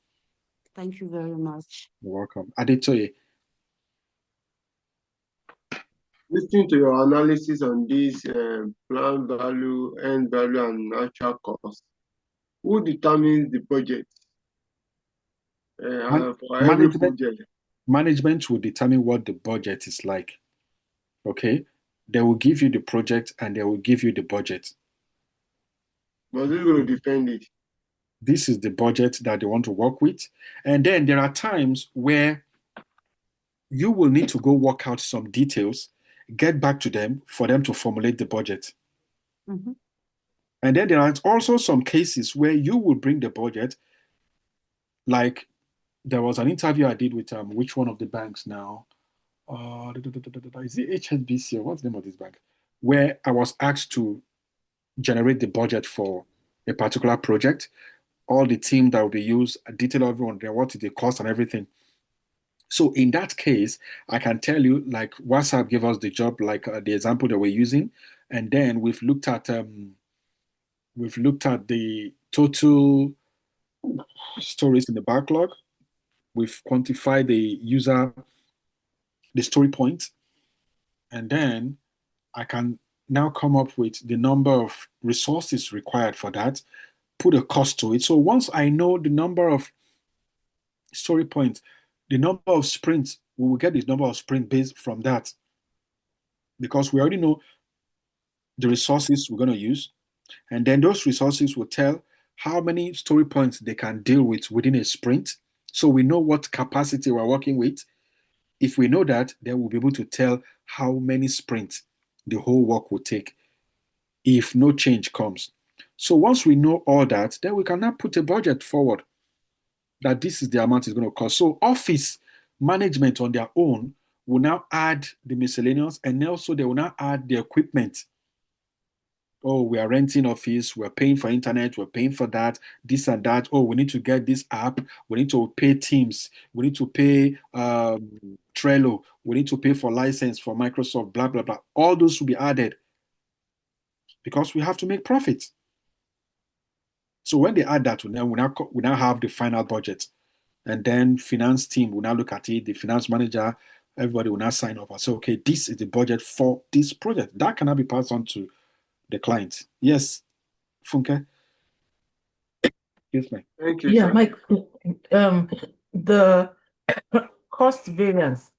Thank you very much. You're welcome. Adetoye. Listening to your analysis on this plan value, end value, and actual cost, who determines the budget for every project? Management will determine what the budget is like. Okay? They will give you the project and they will give you the budget. But who's going to defend it? This is the budget that they want to work with. And then there are times where you will need to go work out some details, get back to them for them to formulate the budget. Mm-hmm. And then there are also some cases where you will bring the budget. Like there was an interview I did with which one of the banks now? Is it HSBC or what's the name of this bank? Where I was asked to generate the budget for a particular project, all the team that will be used, detail everyone there, what is the cost and everything. So in that case, I can tell you, like WhatsApp gave us the job, like the example that we're using, and then we've looked at the total stories in the backlog. We've quantified the story point, and then I can now come up with the number of resources required for that, put a cost to it. So once I know the number of story points, the number of sprints, we will get the number of sprint based from that, because we already know the resources we're going to use, and then those resources will tell how many story points they can deal with within a sprint. So we know what capacity we're working with. If we know that, then we'll be able to tell how many sprints the whole work will take if no change comes. So once we know all that, then we can now put a budget forward that this is the amount it's going to cost. So office management on their own will now add the miscellaneous, and also they will now add the equipment. Oh, we are renting office, we're paying for internet, we're paying for that, this and that. Oh, we need to get this app, we need to pay Teams, we need to pay Trello, we need to pay for license for Microsoft, blah, blah, blah. All those will be added because we have to make profit. So when they add that, we now have the final budget. And then finance team will now look at it, the finance manager, everybody will now sign up and say, okay, this is the budget for this project. That cannot be passed on to the client. Yes, Funke? Excuse me. Thank you, Yeah, sir. Mike, the cost variance,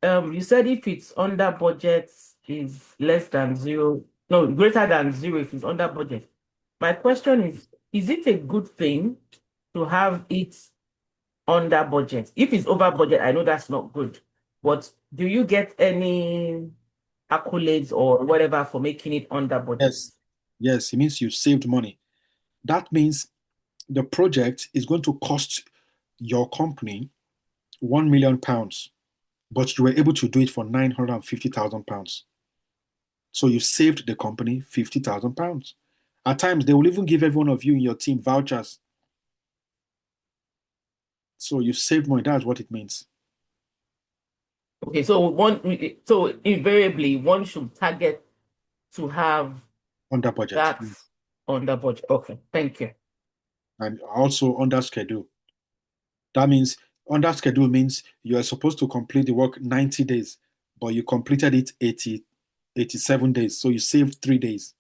you said if it's under budget is less than zero, no, greater than zero if it's under budget. My question is it a good thing to have it under budget? If it's over budget, I know that's not good, but do you get any accolades or whatever for making it under budget? Yes, it means you saved money. That means the project is going to cost your company £1 million, but you were able to do it for £950,000. So you saved the company £50,000. At times, they will even give every one of you in your team vouchers. So you saved money. That's what it means. Okay, so invariably one should target to have under budget. That under budget. Okay, thank you. And also under schedule. That means on that schedule means you are supposed to complete the work 90 days, but you completed it 87 days. So you saved 3 days.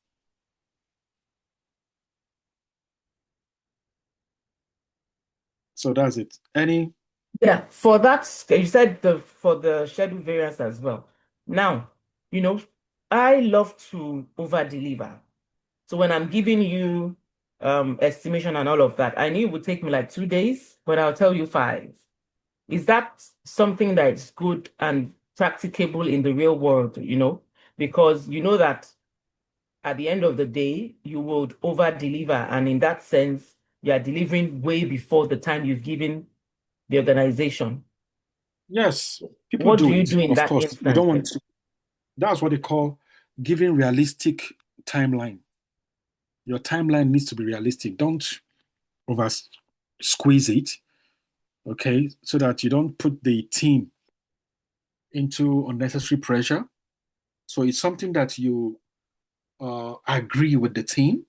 So that's it. Any? Yeah, for that, you said for the schedule variance as well. Now, I love to over-deliver. So when I'm giving you estimation and all of that, I knew it would take me like 2 days, but I'll tell you 5. Is that something that is good and practicable in the real world, Because you know that at the end of the day, you would over-deliver, and in that sense, you are delivering way before the time you've given the organization. Yes, people What do do you it. do in Of that course, you don't want instance? to. That's what they call giving realistic timeline. Your timeline needs to be realistic. Don't over squeeze it, okay? So that you don't put the team into unnecessary pressure. So it's something that you agree with the team.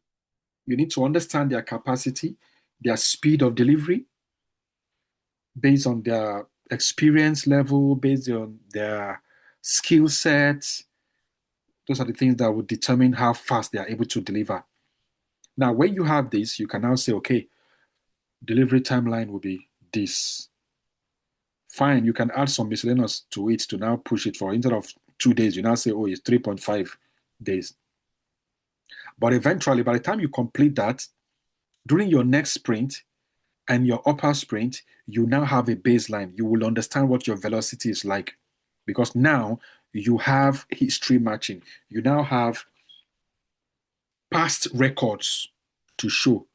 You need to understand their capacity, their speed of delivery, based on their experience level, based on their skill sets. Those are the things that would determine how fast they are able to deliver. Now, when you have this, you can now say, okay, delivery timeline will be this. Fine, you can add some miscellaneous to it to now push it for instead of 2 days, you now say, oh, it's 3.5 days. But eventually, by the time you complete that, during your next sprint and your upper sprint, you now have a baseline. You will understand what your velocity is like because now you have history matching. You now have past records to show.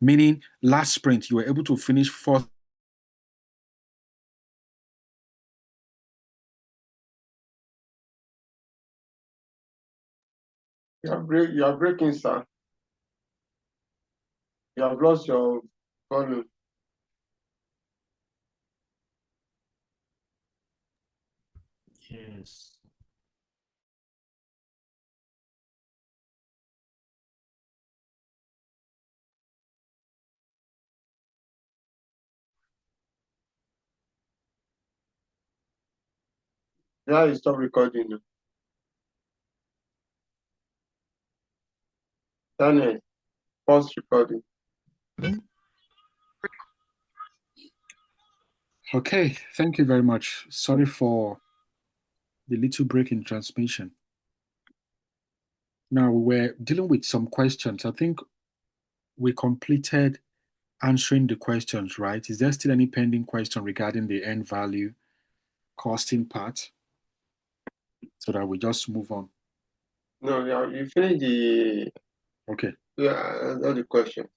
Meaning, last sprint, you were able to finish fourth. You are breaking, sir. You have lost your volume. Yes. Yeah, you stop recording now. Daniel, pause recording. Okay, thank you very much. Sorry for the little break in transmission. Now, we're dealing with some questions. I think we completed answering the questions, right? Is there still any pending question regarding the end value costing part? So that we just move on. No, yeah, you finished the Okay, all the questions.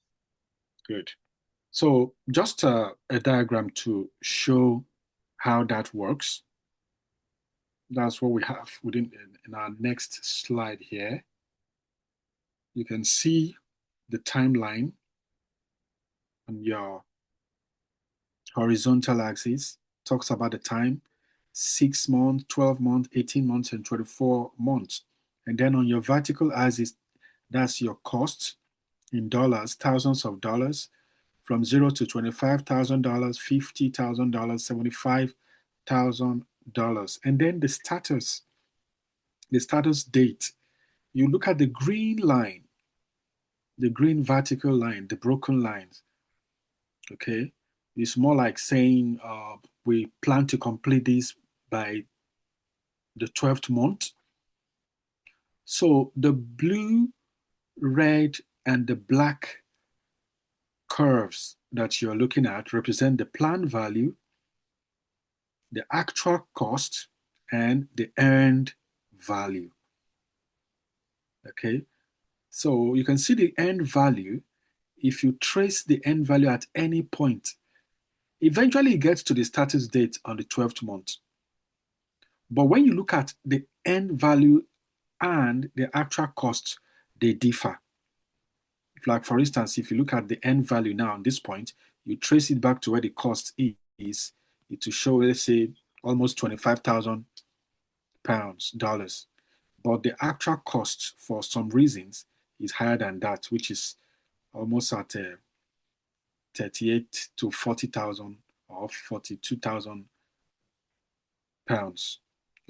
good. So just a diagram to show how that works. That's what we have within in our next slide here. You can see the timeline on your horizontal axis. Talks about the time, 6 months, 12 months, 18 months, and 24 months. And then on your vertical axis, that's your cost in dollars, thousands of dollars, from $0 to $25,000, $50,000, $75,000. And then the status date. You look at the green line, the green vertical line, the broken lines. Okay, it's more like saying we plan to complete this by the 12th month. So the blue, red, and the black curves that you're looking at represent the planned value, the actual cost, and the earned value. Okay, so you can see the end value. If you trace the end value at any point, eventually it gets to the status date on the 12th month. But when you look at the end value and the actual cost, they differ. Like for instance, if you look at the end value now on this point, you trace it back to where the cost is, it will show, let's say, almost £25,000, dollars. But the actual cost, for some reasons, is higher than that, which is almost at 38 to 40,000 of £42,000.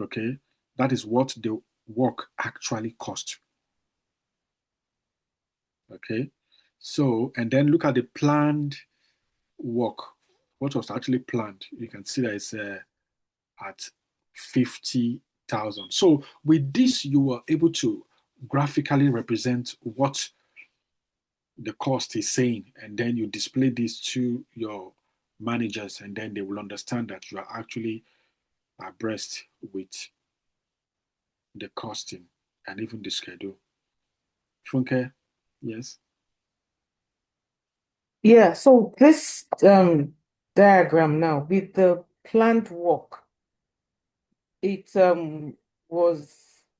Okay, that is what the work actually cost. Okay, so, and then look at the planned work. What was actually planned? You can see that it's at 50,000. So with this, you were able to graphically represent what the cost is saying, and then you display this to your managers, and then they will understand that you are actually abreast with the costing and even the schedule. Funke, yes? Yeah, so this diagram now with the planned work, it was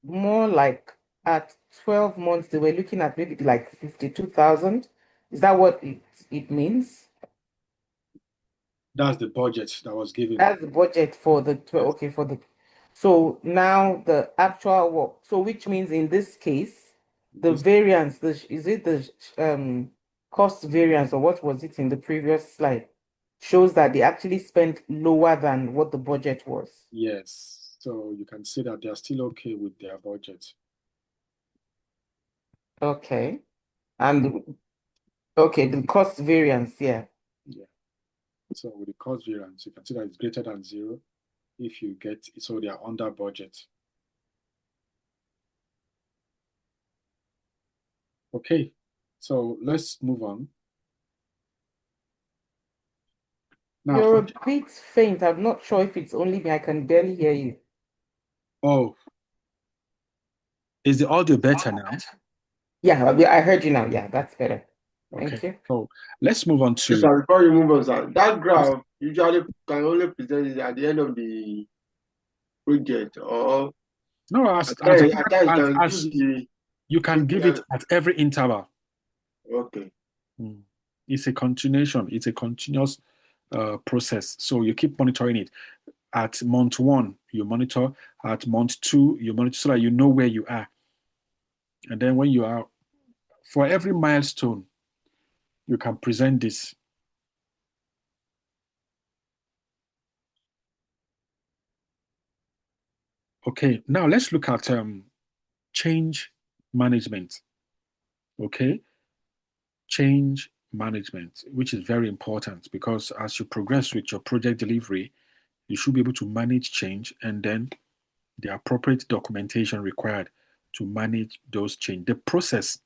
more like at 12 months they were looking at maybe like 52,000. Is that what it means? That's the budget that was given. That's the budget for the 12, okay, for the, so now the actual work, so which means in this case, the variance, is it the cost variance, or what was it in the previous slide, shows that they actually spent lower than what the budget was. Yes, so you can see that they are still okay with their budget. Okay. And okay, the cost variance, yeah. Yeah. So with the cost variance, you can see that it's greater than 0 if you get, so they are under budget. Okay, so let's move on. Now, You're a bit faint. I'm not sure if it's only me. I can barely hear you. oh, is the audio better now? Yeah, I heard you now. Yeah, that's better. Thank Okay, you. so let's move on to. Yes, sir, before you move on, sir, that graph usually can only present it at the end of the project, or No, at times you can as give the you can give it at every interval. okay. It's a continuation. It's a continuous process. So you keep monitoring it. At month 1, you monitor. At month 2, you monitor so that you know where you are. And then when you are, for every milestone, you can present this. Okay, now let's look at change management. Okay, change management, which is very important because as you progress with your project delivery, you should be able to manage change and then the appropriate documentation required to manage those change. The process,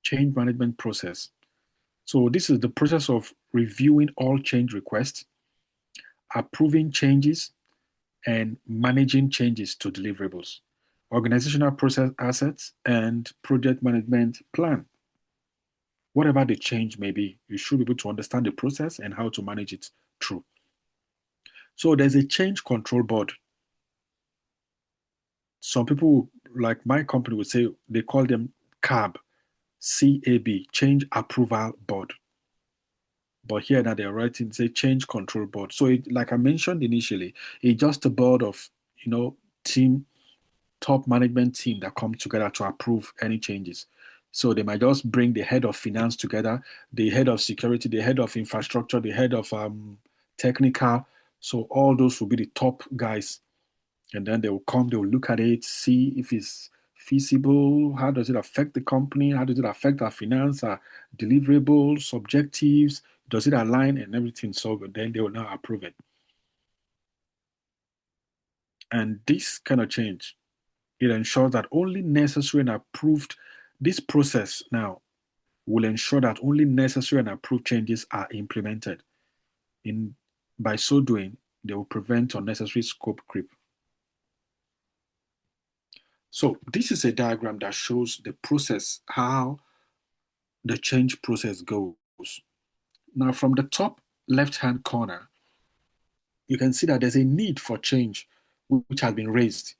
change management process. So this is the process of reviewing all change requests, approving changes, and managing changes to deliverables, organizational process assets, and project management plan. Whatever the change may be, you should be able to understand the process and how to manage it through. So there's a change control board. Some people, like my company, would say they call them CAB, CAB, Change Approval Board. But here now they're writing, say, Change Control Board. So like I mentioned initially, it's just a board of, top management team that come together to approve any changes. So they might just bring the head of finance together, the head of security, the head of infrastructure, the head of technical. So all those will be the top guys. And then they will come, they will look at it, see if it's feasible, how does it affect the company, how does it affect our finance, our deliverables, objectives, does it align and everything. So then they will now approve it. And this kind of change, it ensures that only necessary and approved, this process now will ensure that only necessary and approved changes are implemented. By so doing, they will prevent unnecessary scope creep. So this is a diagram that shows the process, how the change process goes. Now from the top left-hand corner, you can see that there's a need for change which has been raised.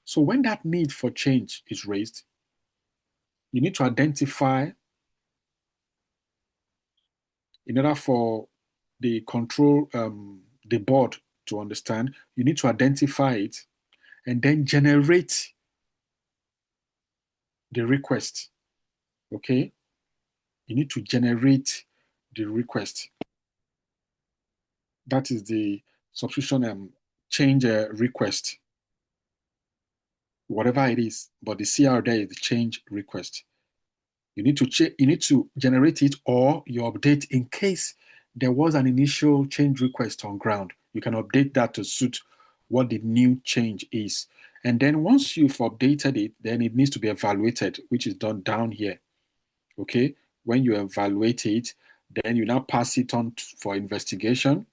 So when that need for change is raised, you need to identify, in order for the control, the board to understand, you need to identify it and then generate the request. Okay? You need to generate the request. That is the subscription change request, whatever it is. But the CR there is the change request. You need to generate it, or you update in case there was an initial change request on ground. You can update that to suit what the new change is. And then once you've updated it, then it needs to be evaluated, which is done down here. Okay, when you evaluate it, then you now pass it on for investigation.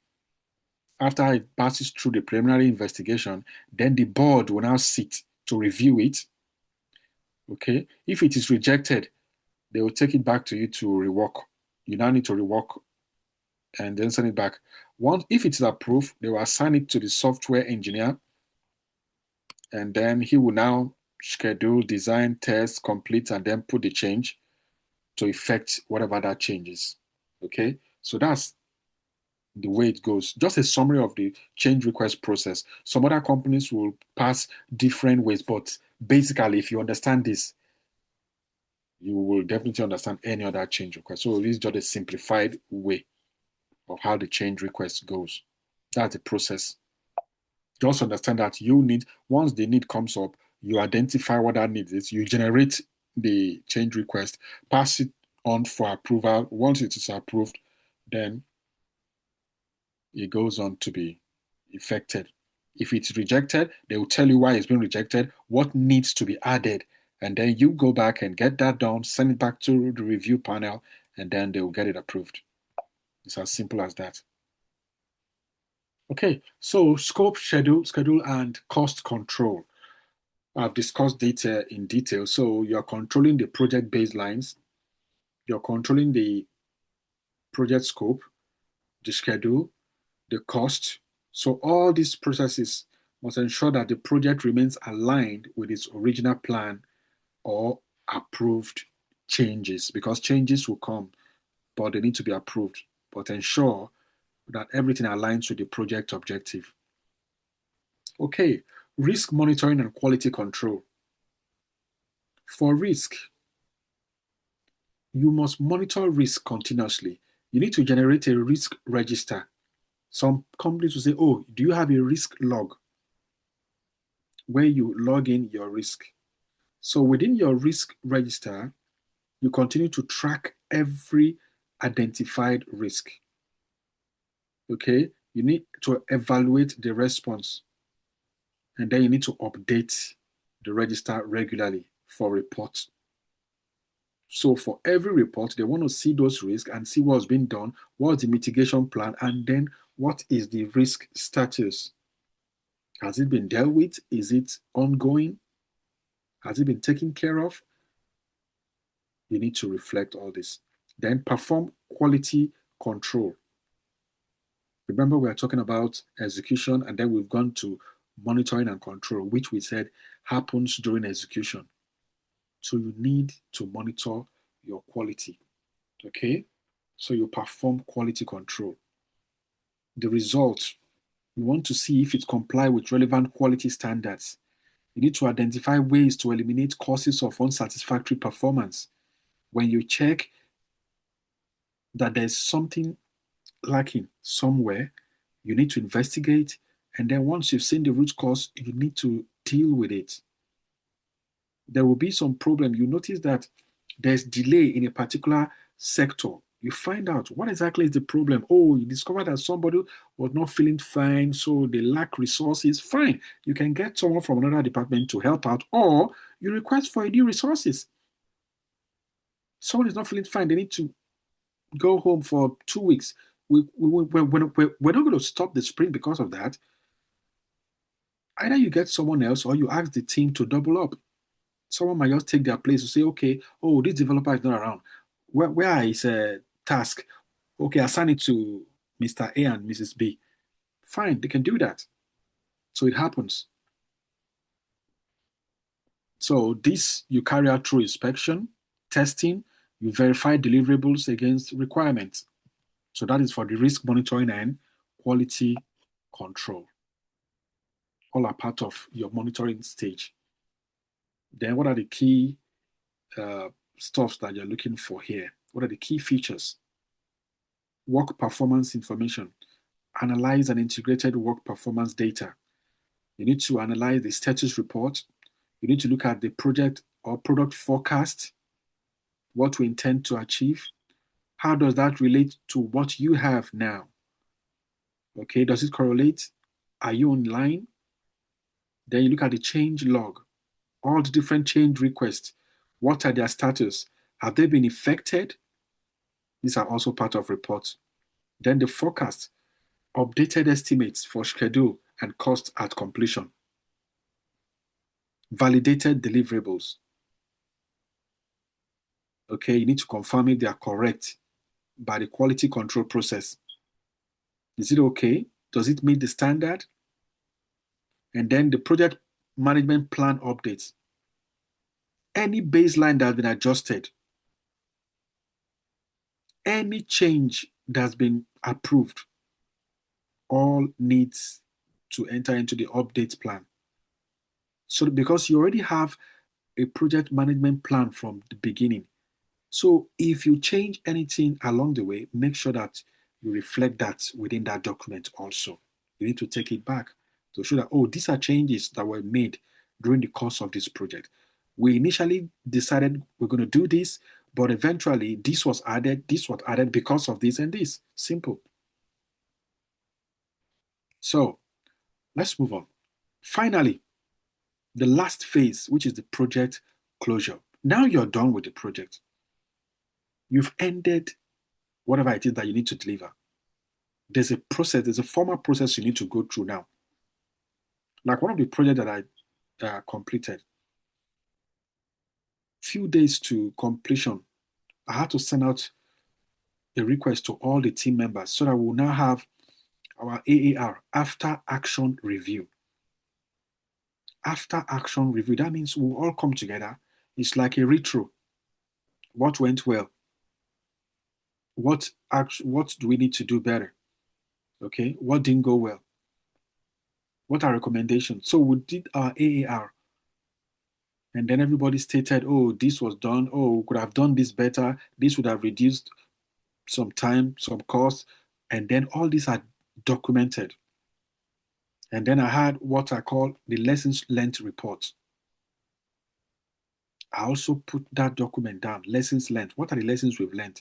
After it passes through the preliminary investigation, then the board will now sit to review it. Okay, if it is rejected, they will take it back to you to rework. You now need to rework and then send it back. If it is approved, they will assign it to the software engineer, and then he will now schedule, design, test, complete, and then put the change to effect whatever that change is. Okay, so that's the way it goes. Just a summary of the change request process. Some other companies will pass different ways, but basically, if you understand this, you will definitely understand any other change request. So this is just a simplified way of how the change request goes. That's the process. Just understand that you need, once the need comes up, you identify what that need is, you generate the change request, pass it on for approval. Once it is approved, then it goes on to be effected. If it's rejected, they will tell you why it's been rejected, what needs to be added, and then you go back and get that done, send it back to the review panel, and then they will get it approved. It's as simple as that. Okay, so scope, schedule, and cost control. I've discussed data in detail. So you're controlling the project baselines, you're controlling the project scope, the schedule, the cost. So all these processes must ensure that the project remains aligned with its original plan or approved changes, because changes will come, but they need to be approved. But ensure that everything aligns with the project objective. Okay, risk monitoring and quality control. For risk, you must monitor risk continuously. You need to generate a risk register. Some companies will say, oh, do you have a risk log where you log in your risk? So within your risk register, you continue to track every identified risk. Okay, you need to evaluate the response, and then you need to update the register regularly for reports. So for every report, they want to see those risks and see what's been done, what's the mitigation plan, and then what is the risk status. Has it been dealt with? Is it ongoing? Has it been taken care of? You need to reflect all this. Then perform quality control. Remember, we are talking about execution, and then we've gone to monitoring and control, which we said happens during execution. So you need to monitor your quality. Okay? So you perform quality control. The result, you want to see if it complies with relevant quality standards. You need to identify ways to eliminate causes of unsatisfactory performance. When you check that there's something lacking somewhere, you need to investigate, and then once you've seen the root cause, you need to deal with it. There will be some problem. You notice that there's delay in a particular sector. You find out what exactly is the problem. Oh, you discover that somebody was not feeling fine, so they lack resources. Fine, you can get someone from another department to help out, or you request for new resources. Someone is not feeling fine, they need to go home for 2 weeks. We're not going to stop the sprint because of that. Either you get someone else or you ask the team to double up. Someone might just take their place to say, okay, oh, this developer is not around. Where is a task? Okay, assign it to Mr. A and Mrs. B. Fine, they can do that. So it happens. So this you carry out through inspection, testing, you verify deliverables against requirements. So that is for the risk monitoring and quality control. All are part of your monitoring stage. Then what are the key stuff that you're looking for here? What are the key features? Work performance information. analyze and integrated work performance data. You need to analyze the status report. You need to look at the project or product forecast, what we intend to achieve. How does that relate to what you have now? Okay, does it correlate? Are you online? Then you look at the change log, all the different change requests. What are their status? Have they been effected? These are also part of reports. Then the forecast, updated estimates for schedule and cost at completion. Validated deliverables. Okay, you need to confirm if they are correct by the quality control process. Is it okay? Does it meet the standard? And then the project management plan updates. Any baseline that has been adjusted, any change that's been approved, all needs to enter into the update plan. So because you already have a project management plan from the beginning. So if you change anything along the way, make sure that you reflect that within that document also. You need to take it back to show that, oh, these are changes that were made during the course of this project. We initially decided we're going to do this, but eventually this was added because of this and this. Simple. So let's move on. Finally, the last phase, which is the project closure. Now you're done with the project. You've ended whatever it is that you need to deliver. There's a process, there's a formal process you need to go through now. Like one of the projects that I completed, few days to completion, I had to send out a request to all the team members so that we'll now have our AAR, after action review. After action review, that means we'll all come together. It's like a retro. What went well? What do we need to do better? Okay, what didn't go well? What are recommendations? So we did our AAR, and then everybody stated, oh, this was done. Oh, we could have done this better. This would have reduced some time, some cost, and then all these are documented. And then I had what I call the lessons learned report. I also put that document down, lessons learned. What are the lessons we've learned?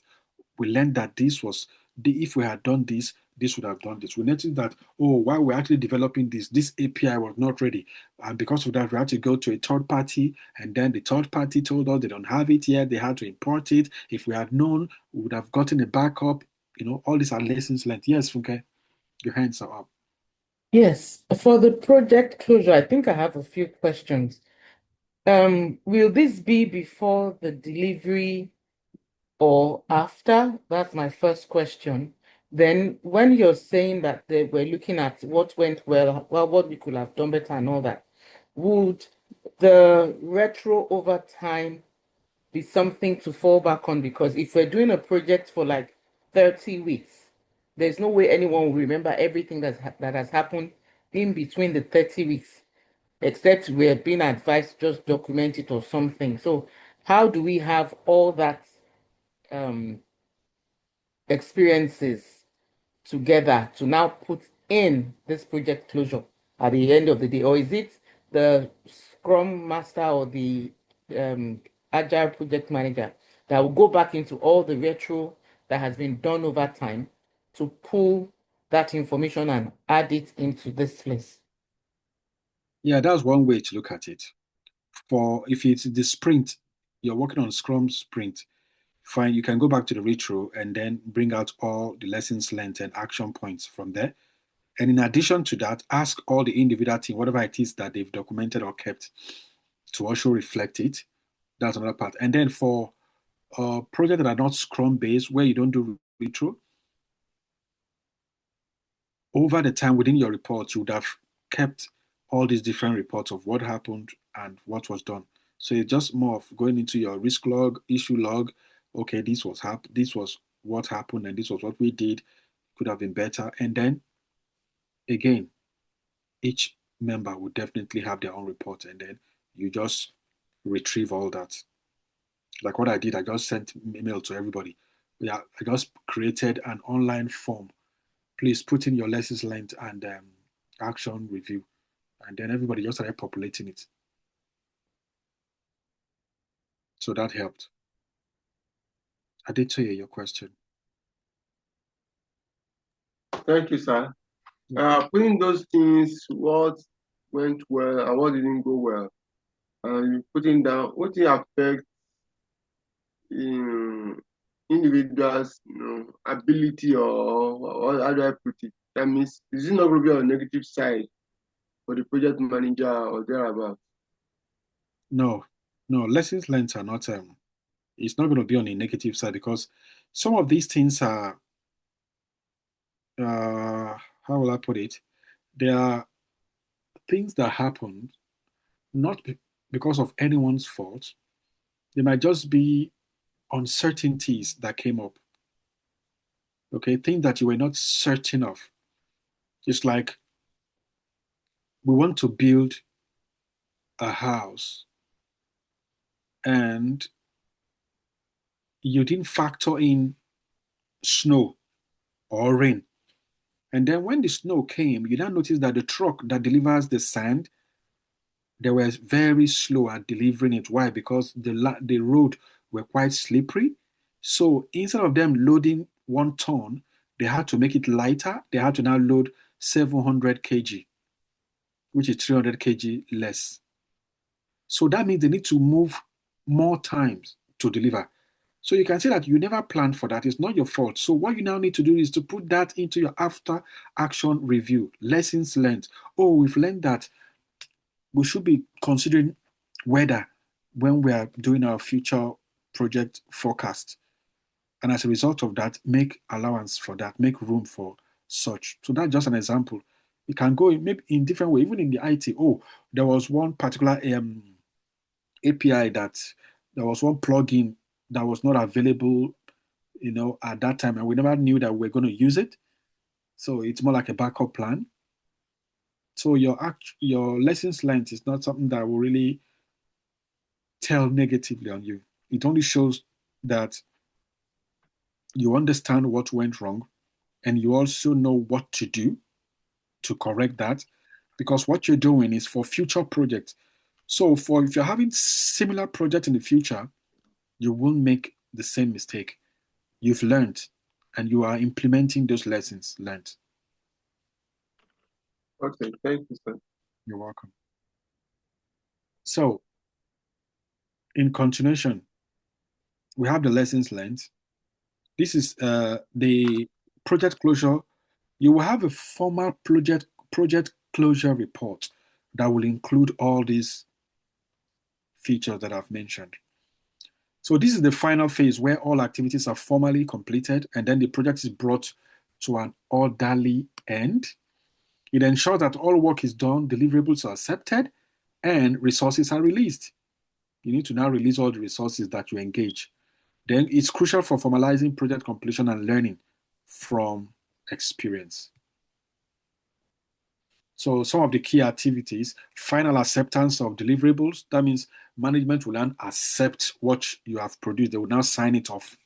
We learned that if we had done this, this would have done this. We noticed that, oh, while we're actually developing this API was not ready. And because of that, we had to go to a third party. And then the third party told us they don't have it yet. They had to import it. If we had known, we would have gotten a backup. All these are lessons learned. Yes, Funke, your hands are up. Yes, for the project closure, I think I have a few questions. Will this be before the delivery or after? That's my first question. Then when you're saying that they were looking at what went well, what we could have done better and all that, would the retro over time be something to fall back on? Because if we're doing a project for like 30 weeks, there's no way anyone will remember everything that has happened in between the 30 weeks, except we're being advised just document it or something. So how do we have all that experiences together to now put in this project closure at the end of the day? Or is it the Scrum Master or the Agile project manager that will go back into all the retro that has been done over time to pull that information and add it into this place? Yeah, that's one way to look at it. If it's the sprint, you're working on Scrum sprint, fine, you can go back to the retro and then bring out all the lessons learned and action points from there. And in addition to that, ask all the individual team, whatever it is that they've documented or kept, to also reflect it. That's another part. And then for projects that are not Scrum based, where you don't do retro, over the time within your reports, you would have kept all these different reports of what happened and what was done. So it's just more of going into your risk log, issue log. Okay, this was what happened, and this was what we did. Could have been better. And then again, each member would definitely have their own report, and then you just retrieve all that. Like what I did, I just sent email to everybody. Yeah, I just created an online form please put in your lessons learned and action review. And then everybody just started populating it. So that helped. Adetoye, your question. Thank you, sir. Putting those things, what went well and what didn't go well, and you putting down what it affect in individuals, ability, or how do I put it? That means is it not going to be on the negative side for the project manager or thereabout? No, lessons learned are not, it's not going to be on the negative side, because some of these things are, how will I put it? There are things that happen not because of anyone's fault. They might just be uncertainties that came up. Okay, things that you were not certain of. It's like we want to build a house and you didn't factor in snow or rain. And then when the snow came, you now notice that the truck that delivers the sand, they were very slow at delivering it. Why? Because the road were quite slippery. So instead of them loading 1 ton, they had to make it lighter. They had to now load 700 kg, which is 300 kg less. So that means they need to move more times to deliver. So you can say that you never planned for that. It's not your fault. So what you now need to do is to put that into your after action review, lessons learned. Oh, we've learned that we should be considering weather when we are doing our future project forecast. And as a result of that, make allowance for that, make room for such. So that's just an example. It can go maybe in different way, even in the IT. Oh, there was one particular API that there was one plugin that was not available, at that time, and we never knew that we were going to use it. So it's more like a backup plan. So your lessons learned is not something that will really tell negatively on you. It only shows that you understand what went wrong and you also know what to do to correct that, because what you're doing is for future projects. So if you're having similar projects in the future, you won't make the same mistake. You've learned and you are implementing those lessons learned. Okay, thank you, sir. You're welcome. So, in continuation, we have the lessons learned. This is the project closure. You will have a formal project closure report that will include all these features that I've mentioned. So this is the final phase where all activities are formally completed and then the project is brought to an orderly end. It ensures that all work is done, deliverables are accepted, and resources are released. You need to now release all the resources that you engage. Then it's crucial for formalizing project completion and learning from experience. So some of the key activities: final acceptance of deliverables. That means management will now accept what you have produced. They will now sign it off.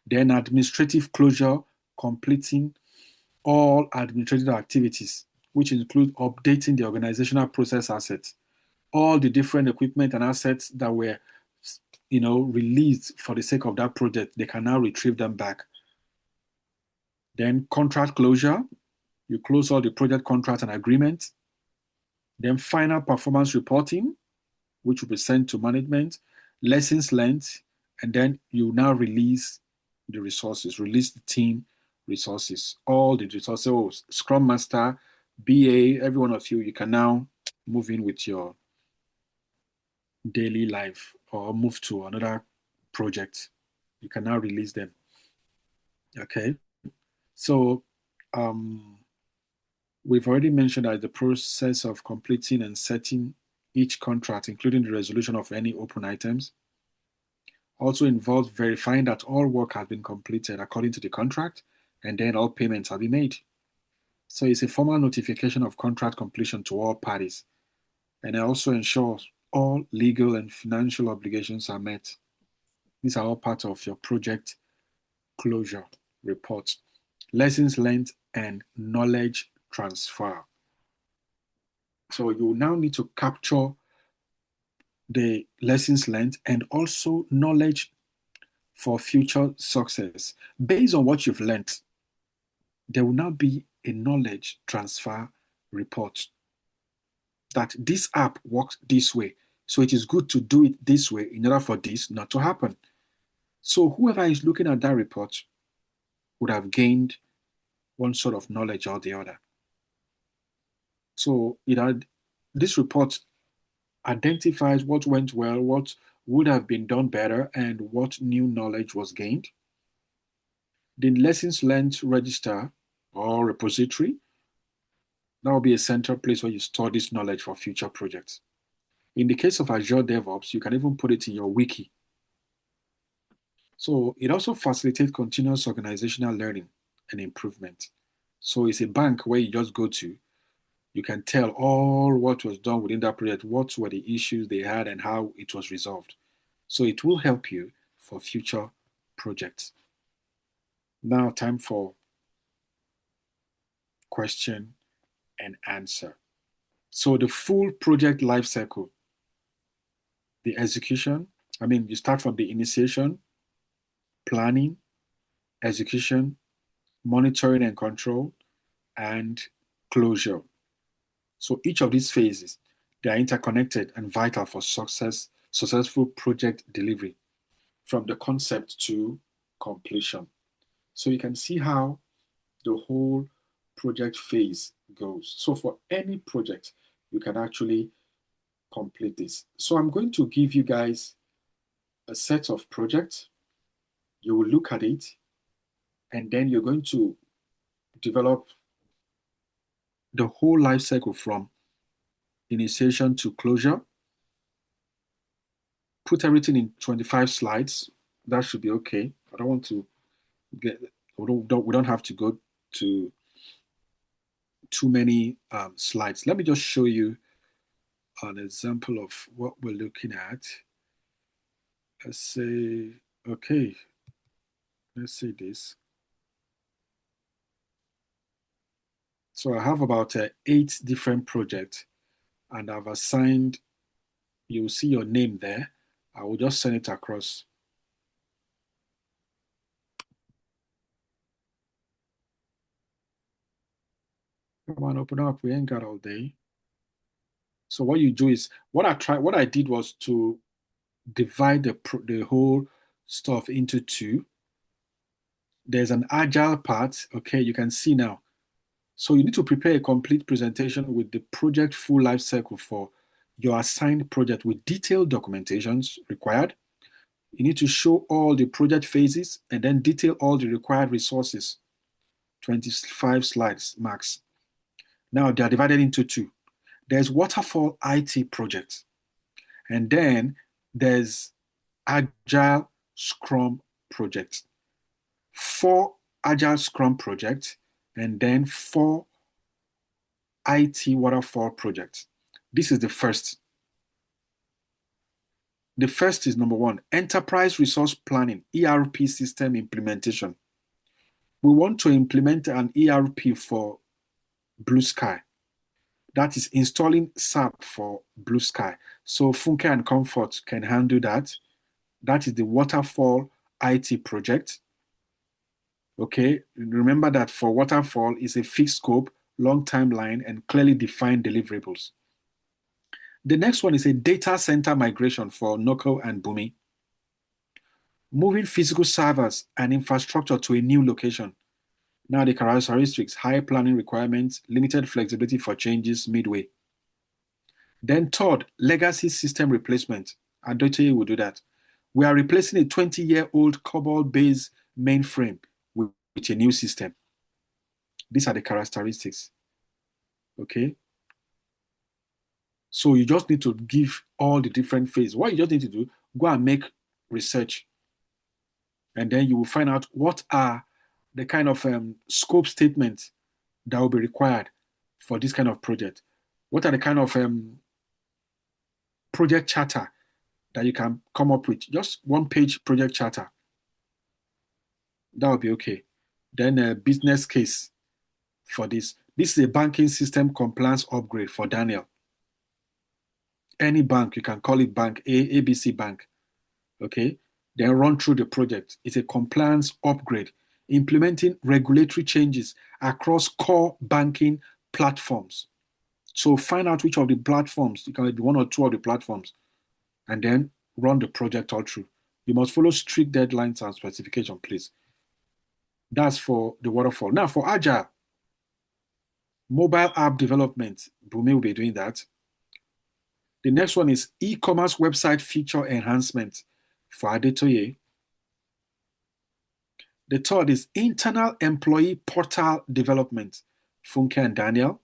Then administrative closure, completing all administrative activities, which include updating the organizational process assets, all the different equipment and assets that were released for the sake of that project, they can now retrieve them back. Then contract closure, you close all the project contracts and agreements. Then final performance reporting, which will be sent to management, lessons learned, and then you now release the resources, release the team resources, all the resources. So Scrum Master, BA, every one of you, you can now move in with your daily life or move to another project. You can now release them. Okay. So we've already mentioned that the process of completing and setting each contract, including the resolution of any open items, also involves verifying that all work has been completed according to the contract, and then all payments have been made. So it's a formal notification of contract completion to all parties, and it also ensures all legal and financial obligations are met. These are all part of your project closure report. Lessons learned and knowledge transfer. So you now need to capture the lessons learned and also knowledge for future success. Based on what you've learned, there will now be a knowledge transfer report that this app works this way. So it is good to do it this way in order for this not to happen. So whoever is looking at that report would have gained one sort of knowledge or the other. So this report identifies what went well, what would have been done better, and what new knowledge was gained. The lessons learned register or repository, that will be a central place where you store this knowledge for future projects. In the case of Azure DevOps, you can even put it in your wiki. So it also facilitates continuous organizational learning and improvement. So it's a bank where you just go to, you can tell all what was done within that project, what were the issues they had and how it was resolved. So it will help you for future projects. Now time for question and answer. So the full project life cycle, the execution, you start from the initiation, planning, execution, monitoring and control, and closure. So each of these phases, they are interconnected and vital for successful project delivery from the concept to completion. So you can see how the whole project phase goes. So for any project, you can actually complete this. So I'm going to give you guys a set of projects. You will look at it, and then you're going to develop the whole life cycle from initiation to closure. Put everything in 25 slides. That should be okay. I don't want to we don't have to go to too many slides. Let me just show you an example of what we're looking at. Let's say, okay, let's say this. So I have about 8 different projects, and I've assigned, you'll see your name there. I will just send it across. Come on, open up. We ain't got all day. So what you do is, what I did was to divide the whole stuff into 2. There's an agile part. Okay, you can see now. So you need to prepare a complete presentation with the project full life cycle for your assigned project with detailed documentations required. You need to show all the project phases and then detail all the required resources. 25 slides max. Now they are divided into 2. There's waterfall IT project, and then there's Agile Scrum project. 4 Agile Scrum projects, and then 4 IT waterfall projects. This is the first. The first is number 1, Enterprise Resource Planning, ERP system implementation. We want to implement an ERP for BlueSky. That is installing SAP for BlueSky. So Funke and Comfort can handle that. That is the waterfall IT project. Okay, remember that for waterfall is a fixed scope, long timeline, and clearly defined deliverables. The next one is a data center migration for Noko and Bumi. Moving physical servers and infrastructure to a new location. Now the characteristics, high planning requirements, limited flexibility for changes midway. Then third, legacy system replacement. Adote will do that. We are replacing a 20-year-old COBOL-based mainframe with a new system. These are the characteristics. Okay. So you just need to give all the different phases. What you just need to do, go and make research. And then you will find out what are the kind of scope statements that will be required for this kind of project. What are the kind of project charter that you can come up with? Just 1-page project charter. That will be okay. Then a business case. for this. This is a banking system compliance upgrade for Daniel. Any bank, you can call it Bank A, ABC Bank. Okay? Then run through the project. It's a compliance upgrade, implementing regulatory changes across core banking platforms. So find out which of the platforms, it can be one or two of the platforms, and then run the project all through. You must follow strict deadlines and specification, please. That's for the waterfall. Now for Agile, mobile app development, Bumi will be doing that. The next one is e-commerce website feature enhancement for Adetoye. The third is internal employee portal development, Funke and Daniel.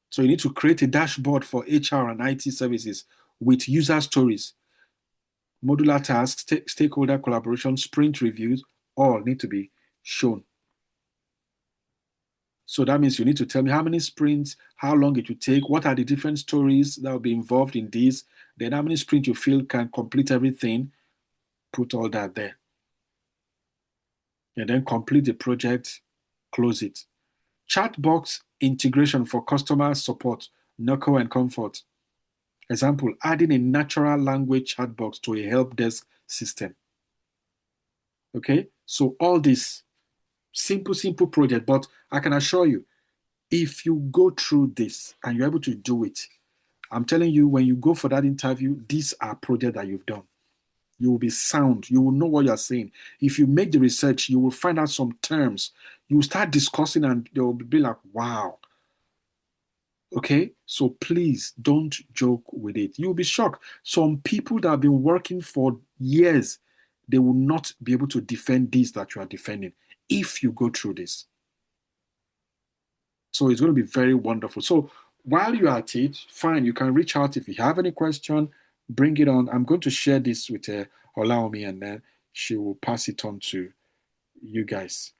So you need to create a dashboard for HR and IT services with user stories, modular tasks, stakeholder collaboration, sprint reviews, all need to be shown. So that means you need to tell me how many sprints, how long it will take, what are the different stories that will be involved in this, then how many sprints you feel can complete everything, put all that there. And then complete the project, close it. Chat box integration for customer support, 𝐂𝐓 and 𝐂𝐓. Example, adding a natural language chat box to a help desk system. Okay, so all this simple project, but I can assure you, if you go through this and you're able to do it, I'm telling you, when you go for that interview, these are projects that you've done. You will be sound. You will know what you're saying. If you make the research, you will find out some terms. You will start discussing and they will be like, wow. Okay, so please don't joke with it. You'll be shocked. Some people that have been working for years, they will not be able to defend this that you are defending if you go through this. So it's going to be very wonderful. So while you're at it, fine, you can reach out if you have any question, bring it on. I'm going to share this with Olaomi, and then she will pass it on to you guys.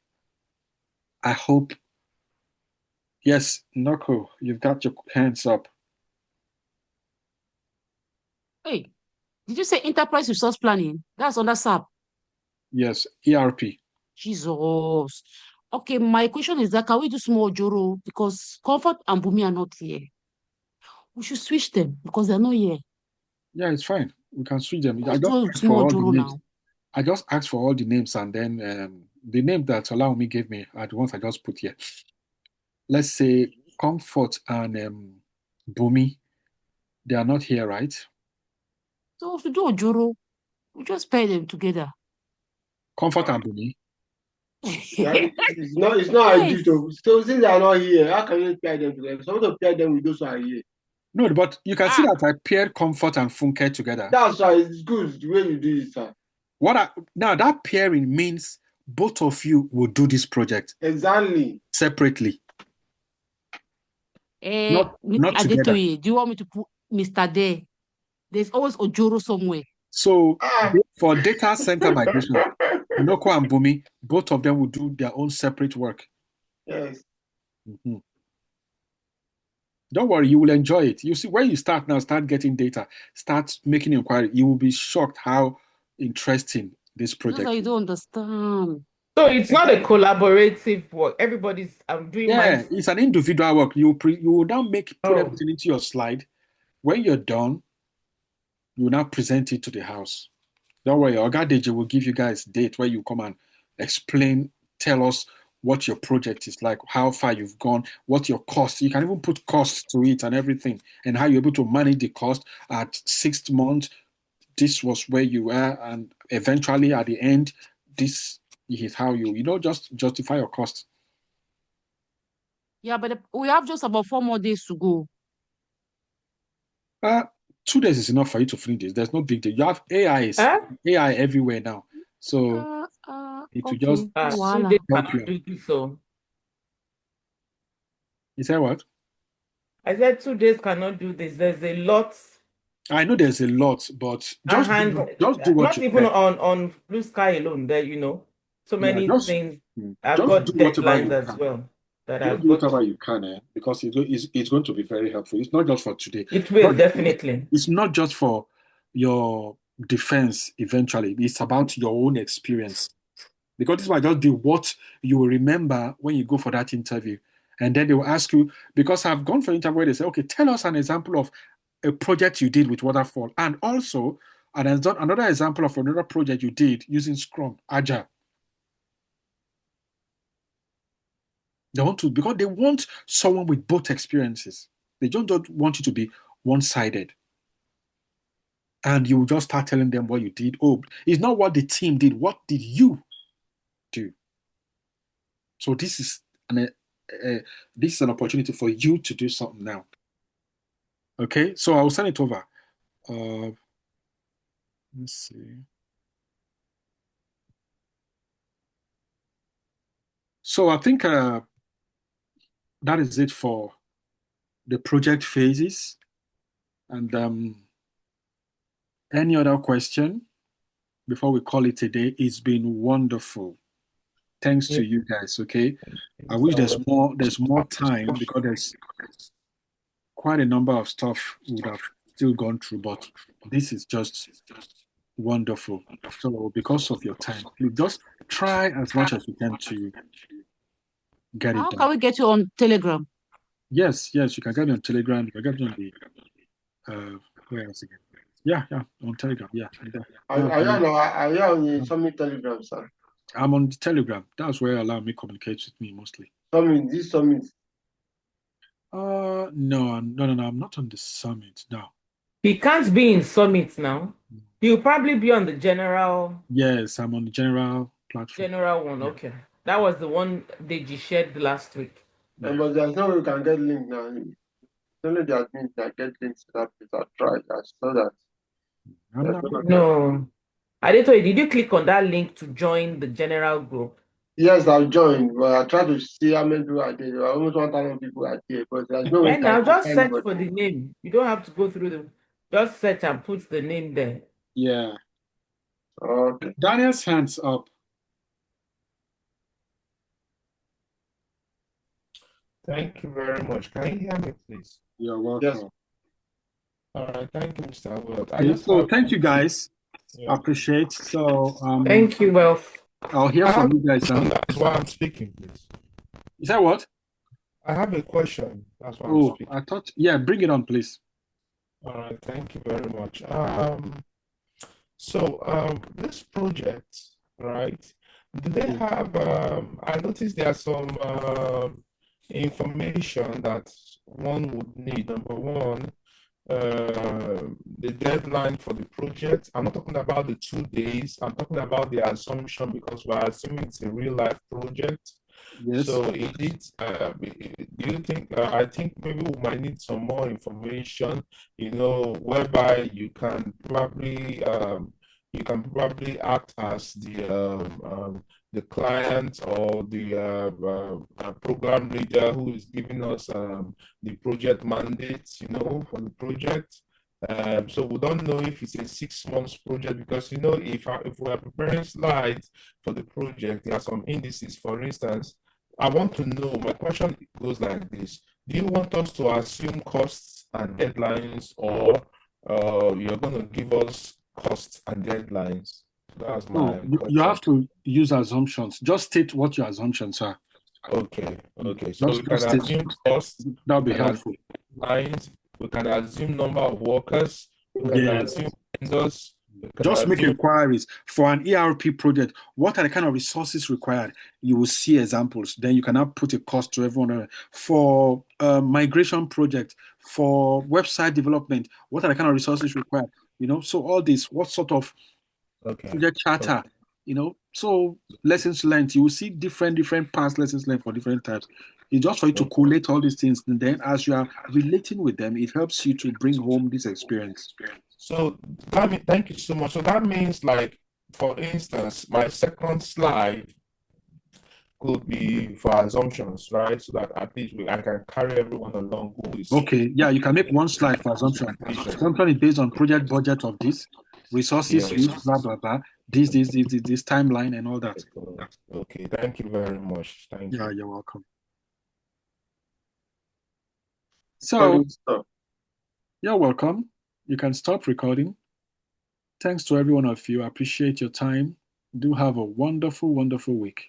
I hope. Yes, 𝐂𝐓, you've got your hands up. Hey, did you say enterprise resource planning? That's under SAP. Yes, ERP. Jesus. Okay, my question is that can we do small Joro because Comfort and Bumi are not here? We should switch them because they're not here. Yeah, it's fine. We can switch them. Let's I just do asked for small all the Joro names. now. I just asked for all the names, and then the name that Olaomi gave me are the ones I just put here. Let's say Comfort and Bumi, they are not here, right? So if we do a Joro, we just pair them together. Comfort and Bumi. It's not Yes. ideal to. So since they are not here, how can you pair them together? Some to pair them with those who are here. No, but you can see Ah. that I paired Comfort and Funke together. That's why it's good the way you do it, sir. Now that pairing means both of you will do this project Exactly. separately. Not together. Adetoye, do you want me to put Mr. there? There's always a Joro somewhere. So Ah. for data center migration, 𝐂𝐓 and Bumi, both of them will do their own separate work. Yes. Mm-hmm. Don't worry, you will enjoy it. You see, when you start getting data, start making inquiry, you will be shocked how interesting this project I is. don't understand. So it's not a collaborative work. Everybody's doing Yeah, it's an individual work. You will now put Oh. everything into your slide. When you're done, you will now present it to the house. Don't worry, Oga Deji will give you guys a date where you come and explain, tell us what your project is like, how far you've gone, what your cost. You can even put costs to it and everything, and how you're able to manage the cost at 6th month. This was where you were, and eventually at the end, this is how you just justify your cost. Yeah, but we have just about 4 more days to go. 2 days is enough for you to finish this. There's no big deal. You have AI everywhere now, so it will just Two days help cannot you. do so. You say what? I said 2 days cannot do this. There's a lot. I know there's a lot, but just do what not you even can. on BlueSky alone. There, so many things. I've just got do whatever deadlines you as can. well that Just I've do got. whatever you can, because it's going to be very helpful. It's not just for today. It will definitely. It's not just for your defense eventually. It's about your own experience. Because this might just be what you will remember when you go for that interview. And then they will ask you, because I've gone for an interview where they say, okay, tell us an example of a project you did with waterfall. And also another example of another project you did using Scrum, Agile. They want to, because they want someone with both experiences. They don't want you to be one-sided. And you just start telling them what you did. Oh, it's not what the team did. What did you do? So this is an opportunity for you to do something now. Okay, so I'll send it over. Let's see. So I think that is it for the project phases. And any other question before we call it a day? It's been wonderful. Thanks to you guys. Okay, I wish there's more time, because there's quite a number of stuff we would have still gone through, but this is just wonderful. So because of your time, you just try as much as you can to get it How done. can we get you on Telegram? Yes, you can get me on Telegram. You can get me on the where else again? Yeah, on Telegram. Yeah. Are you on the Summit Telegram, sir? I'm on the Telegram. That's where allow me communicate with me mostly. This Summit. No, I'm not on the Summit now. He can't be in Summit now. He'll probably be on the general. Yes, I'm on the general platform. General one, okay. That was the one Deji shared last week. Yeah. But there's no way you can get link now. Only the admin that get links to that place. I tried. I saw that. No. Adetoye, did you click on that link to join the general group? Yes, I've joined, but I tried to see how many people are there. There are almost 1,000 people are there, but there's no way. And now just search for the name. You don't have to go through the. Just search and put the name there. Yeah. Okay. Daniel's hands up. Thank you very much. Can you hear me, please? You're welcome. Yes. All right. Thank you, Mr. World. Okay, so thank you guys. Yeah. Appreciate. So Thank you, Wealth. I'll hear from you guys. That's why I'm speaking, please. Is that what? I have a question. That's why I'm speaking. I thought, bring it on, please. All right, thank you very much. This project, right? Do they have? I noticed there are some information that one would need. Number one, the deadline for the project. I'm not talking about the 2 days. I'm talking about the assumption, because we're assuming it's a real life project. Yes. So do you think, I think maybe we might need some more information, whereby you can probably act as the client or the program leader who is giving us the project mandate, for the project. So we don't know if it's a 6 months project, because if we are preparing slides for the project, there are some indices. For instance, I want to know, my question goes like this: do you want us to assume costs and deadlines, or you're going to give us costs and deadlines? That's my question. You have to use assumptions. Just state what your assumptions are. Okay. So we can assume costs. That'll be helpful. Lines. We can assume number of workers. We can assume vendors. Just make inquiries for an ERP project. What are the kind of resources required? You will see examples. Then you can now put a cost to everyone. For a migration project, for website development, what are the kind of resources required? So all this, what sort of project charter? So lessons learned. You will see different past lessons learned for different types. It's just for you to collate all these things, and then as you are relating with them, it helps you to bring home this experience. So thank you so much. So that means, like, for instance, my second slide could be for assumptions, right? So that at least I can carry everyone along who is. Okay, you can make one slide for assumption. Assumption is based on project budget of this, resources used, blah, blah, blah, this timeline and all that. Okay, thank you very much. Thank you. You're welcome. So, you're welcome. You can stop recording. Thanks to every one of you. I appreciate your time. Do have a wonderful, wonderful week.